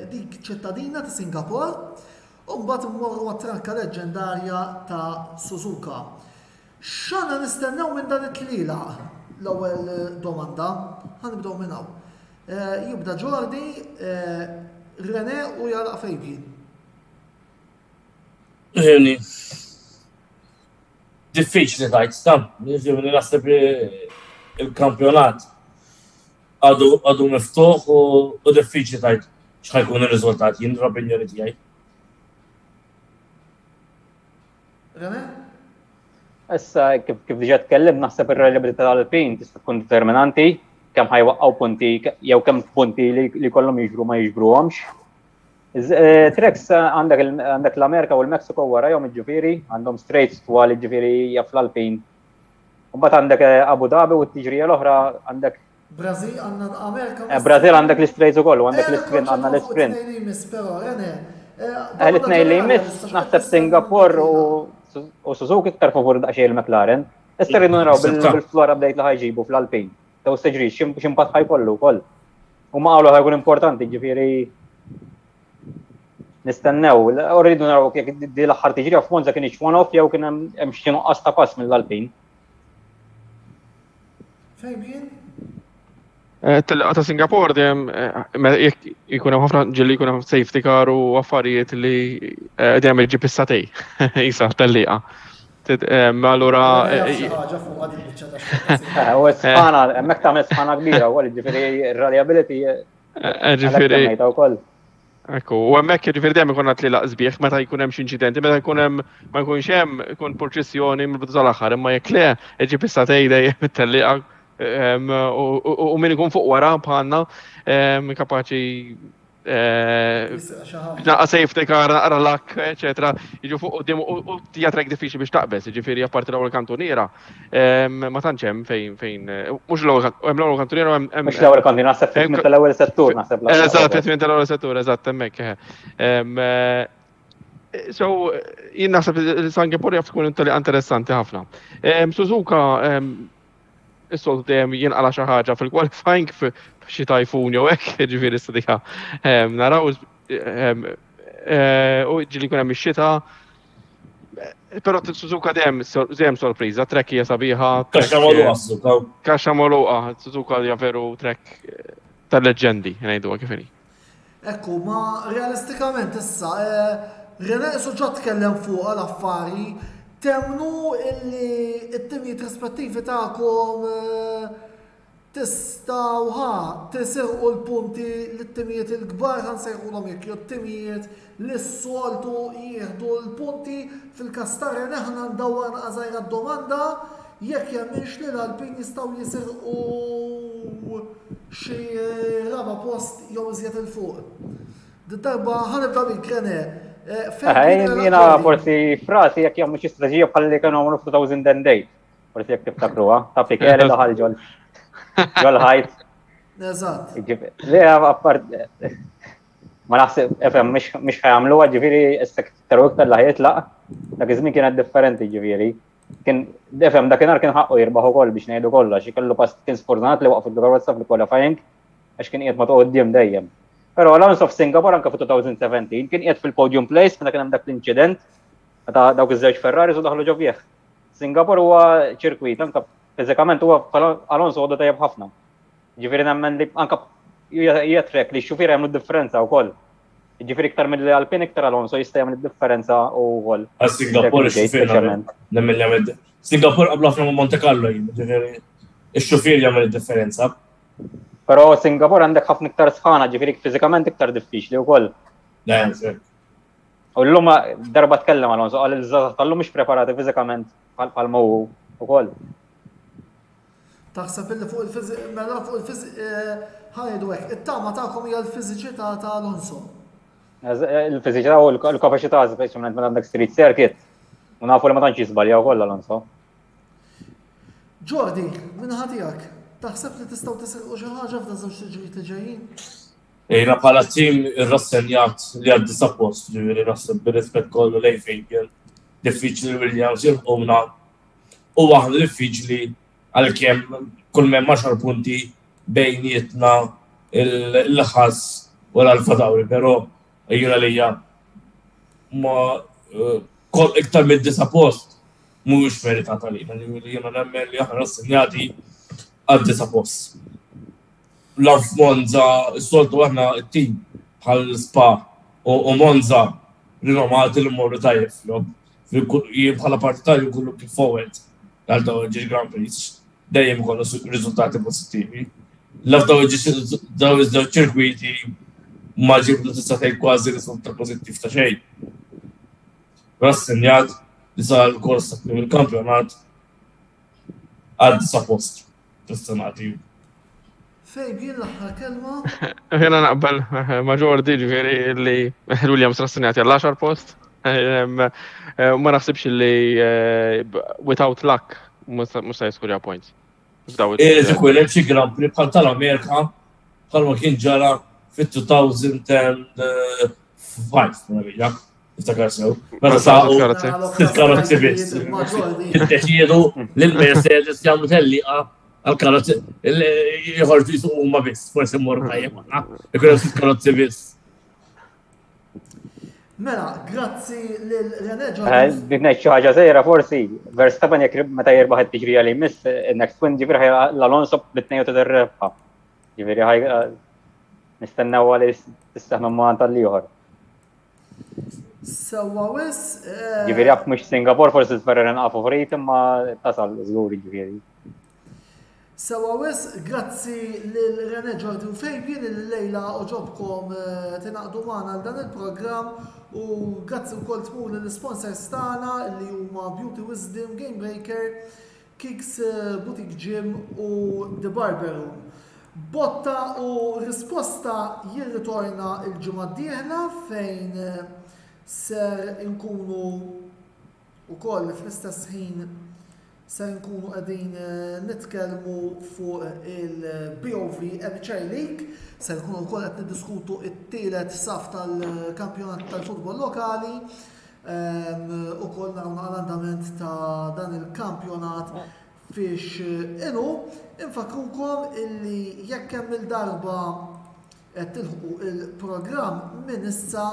dik ċittadina ta' Singapore u mbagħad immorru għat-trakka leġġendarja ta' Suzuka. X'għandna nistennew minn dan it-tliela? L-ewwel domanda, ħanibdew minn hawn. Jibda Jordi, René u jalaq Fabian. Diffiċli tajt stam, jiġifieri naħseb il-kampjonat għadu miftuħ u diffiċli tajt x'ħajkun ir-riżultat jien l-opinjoni tiegħi. René? Issa kif diġà tkellim naħseb ir-reliabilità tal-Alpin tista' tkun determinanti kemm ħajwaqqgħu punti jew kemm punti li kollhom jiġbru ma jiġbruhomx. Treks għandek l-Amerika u l-Mexico warajhom jiġifieri għandhom straights twal jiġifieri jaf l-Alpin. Mbagħad għandek Abu Dhabi u t-tiġrija l-oħra għandek Brażil għandna Amerika. Brażil għandek l-straights ukoll u għandek l-sprint għandna l-sprint. L-itnejn li jmiss naħseb Singapore u Suzuki iktar favur daqsxejn il-McLaren. Issa rridu naraw bil-floor update li ħajġibu fl-Alpin. Taw s-seġri x'impatt ħajkollu wkoll. U ma qawlu ħajkun importanti ġifieri nistennew, rridu naraw jekk di l-aħħar tiġri f'Monza kien one-off jew kien hemm xi nuqqas ta' pass mill-Alpin. Fejn jien? Tal-laqa ta' Singapore dejjem jkun hemm ħafna ġilli jkun hemm safety car u affarijiet li dejjem iġib is-satej isa tal-liqa. Allura ħaġa fuq għadin biċċa U sħana, hemmhekk tagħmel sħana kbira wkoll, ġifieri reliability ġifieri wkoll. Ekku, u hemmhekk ġifieri dejjem ikun għad li laqsbieħ meta jkun hemm xi inċidenti, meta jkun hemm ma jkunx hemm ikun proċessjoni mill-bidu tal-aħħar, imma jekk le iġib is-satej dejjem it-telliqa u min ikun fuq wara bħalna kapaċi naqqa safety car, naqra lak, eccetera, jiġu fuq qudiem u tijatrek diffiċli biex taqbes, ġifieri apparti l-ewwel kantuniera ma tantx hemm fejn mhux l-ewwel kantuniera hemm Mhux l-ewwel kantuniera naħseb fit tal-ewwel settur naħseb. Eżatt, fit tal-ewwel settur, eżatt hemmhekk. So, jien naħseb Singapore jaf tkun interessanti ħafna. Suzuka is-soltu dejjem jinqala xi ħaġa fil-qualifying f'xi tajfun jew hekk, ġifieri stadika. Naraw u ġieli jkun hemm ix-xita. Però Suzuka dejjem sorpriża, trekk hija sabiħa. Kaxxa magħluqa, Suzuka hija veru trekk tal-leġendi ngħiduha kif inhi. Ekku, ma realistikament issa René ġa tkellem fuq l-affari. Temnu illi it-timijiet rispettivi tagħkom tistgħu tisirqu l-punti lit-timijiet il-kbar ħansejħulhom jekk t-timijiet li s-soltu jieħdu l-punti fil-kastar neħna ndawwar għażajra d-domanda jekk jemmix li l-Alpin jistgħu jisirqu xi raba post jew iżjed il-fuq. Darba ħanibda bik René. Jena forsi frasi jekk jagħmlu xi strateġija bħal li kienu għamlu f'2008. Forsi jekk tiftakruha, ta' Pikele daħal ġol ħajt. Eżatt. Li appart ma naħseb FM mhix ħajamluha ġifieri issa taru iktar li ħajtlaq, dak iż-żmien kienet differenti ġifieri. Kien FM dakinhar kien ħaqqu jirbaħ ukoll biex ngħidu kollox, ikollu pass kien sfortunat li waqfu l-karozza fil-qualifying għax kien qiegħed ma toqgħod dejjem. Però Alonso f'Singapore anke f'2017 kien qiegħed fil-podium place meta kien hemm dak l-inċident meta dawk iż-żewġ Ferraris u daħlu ġo fih. Singapore huwa ċirkwit anke fiżikament huwa Alonso għodu tajjeb ħafna. Ġifieri nemmen li anke hija trek li x-xufier jagħmlu differenza wkoll. Ġifieri iktar mill-Alpin iktar Alonso jista' jagħmel differenza wkoll. Singapore x-xufier nemmen li jagħmel. Singapore qablu ħafna Monte Carlo ġifieri x-xufier jagħmel differenza. Però Singapore għandek ħafna iktar sħana, ġifieri fiżikament iktar diffiċli wkoll. U llum darba tkellem Alonso qal il-żgħażagħ tal-lum mhux preparati fiżikament bħal hu wkoll. Taħseb illi fuq il-fiżik ħajdu hekk, it-tama tagħkom hija l-fiżiċità ta' Alonso. Il-fiżiċità u l-kapaċità speċjalment meta għandek street circuit. U nafu li ma tantx jiżbalja wkoll Alonso. Jordi, minn ħatijak, taħseb li tistgħu tisirqu xi ħaġa f'dan żewġ tiġrijiet li ġejjin? Jiena bħala tim irrassenjat li għad disappost, ġifieri naħseb bir-rispett kollu lejn fejn kien diffiċli Williams jirqumna u aħna diffiċli għalkemm kull m'hemm 10 punti bejnietna il-ħass u l-Alfa Tauri, però jiena lejja ma kol iktar mid-disappost mhuwiex veritat għalina, jiena nemmen li aħna rassenjati għad-disappost. Laf Monza, s-soltu għahna t-tim bħal Spa u Monza rinomat il-morru tajjeb. Bħala partitarju kullu kif forward għal-daw ġi Grand Prix, dejjem kollu riżultati positivi. Laf daw ġi ċirkwiti ma ġibdu t-satej kważi riżultat pozittiv ta' xejn. Rassenjat li sa' l-kors ta' il-kampjonat għad-disappost. Fej, jien l-aħħar kelma? Jena naqbel ma' Jordi ġifieri li Williams rassenjati għall-10 post. Ma naħsibx li without luck mhux se jiskurja points. Ikun hemm xi Grand Prix bħal tal-Amerika bħalma kien ġara fit-2005 iftakar sew. Meta saqgħu karozzi biss. Iddeċiedu li l-Mercedes jagħmlu telliqa għal-karozzi jħorġu jisuqu huma biss, forsi mmorru tajjeb aħna, ikun hemm karozzi biss. Mela, grazzi l-Reneġa. Bidna xi ħaġa żejra forsi, Verstappen jekk meta jirbaħ it-tiġri għal jmiss, next win ġifieri l-Alonso bit-tnejn u tirrebħa. Ġifieri nistennew għal tistaħmem ma' tal-ieħor. Sewwa wis. Ġifieri jekk mhux Singapore forsi Ferrari nqa' favorit imma tasal żgur ġifieri. Sewa wis, grazzi l-René Jordan Fabian il-lejla oġobkom tinaqdu magħna għal dan il-programm u grazzi wkoll tmur l-sponsors tagħna li huma Beauty Wisdom, Game Breaker, Kicks Boutique Gym u The Barber Room. Botta u risposta jirritorna il-ġimgħa d-dieħla fejn ser inkunu ukoll fl-istess ħin ser nkunu qegħdin nitkellmu fuq il-BOV Amateur League, ser nkunu wkoll qed niddiskutu t-tielet saf tal-kampjonat tal-futbol lokali, ukoll naraw l-andament ta' dan il-kampjonat fiex inu. Infakrukom illi jekk hemm il-darba qed tilħu il-programm minn issa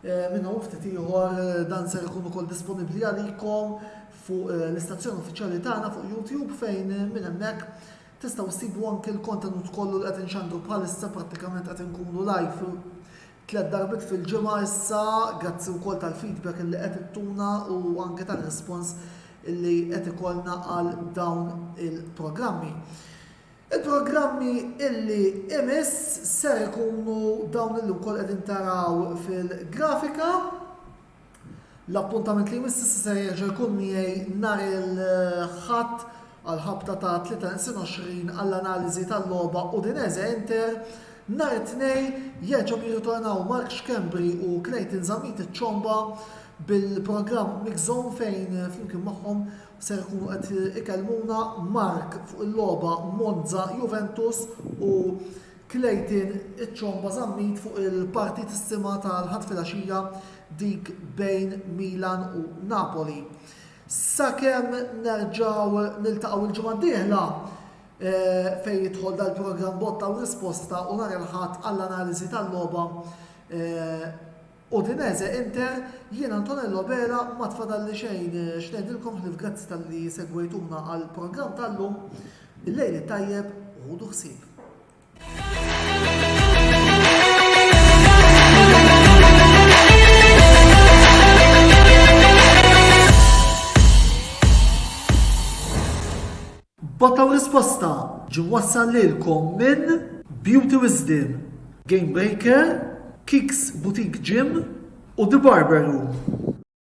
minn hawn ftit ieħor dan ser ikun ukoll disponibbli għalikom fuq l-istazzjoni uffiċjali tagħna fuq YouTube fejn minn hemmhekk tistgħu ssibu anke l-kontenut kollu li qed inxandru bħalissa prattikament qed inkunu live 3 darbit fil-ġimgħa issa, grazzi wkoll tal-feedback li qed ittuna u anke tal-respons li qed ikollna għal dawn il-programmi. Il-programmi illi imiss ser ikunu dawn illi wkoll qegħdin taraw fil-grafika. L-appuntament li jmiss ser jerġa' jkun miegħi nhar il-ħadd għal-ħabta ta' 23 għall-analiżi tal-logħba Udinese Inter. Nhar it-tnejn jerġgħu jirritornaw Mark Xkembri u Clayton Zamit iċ-ċomba bil-programm Mix Zone fejn flimkien magħhom ser ikunu qed ikellmuna Mark fuq il-logħba Monza Juventus u Clayton iċ-ċomba Zammit fuq il-partit istima tal-ħadd filgħaxija dik bejn Milan u Napoli. Sakemm nerġgħu niltaqgħu il-ġimgħa d-dieħla fejn jidħol dal-programm botta u risposta u nhar il-ħadd għall-analiżi tal-logħba Udinese Inter, jiena Antonello Bela ma tfadalli xejn x'ngħidilkom ħlif grazzi tal-li segwejtuna għall-programm tal-lum. Il-lejl tajjeb u ħudu ħsieb. Botta u risposta ġi wassal lilkom minn Beauty Wisdom, Game Breaker, Kicks Boutique Gym u The Barber Room.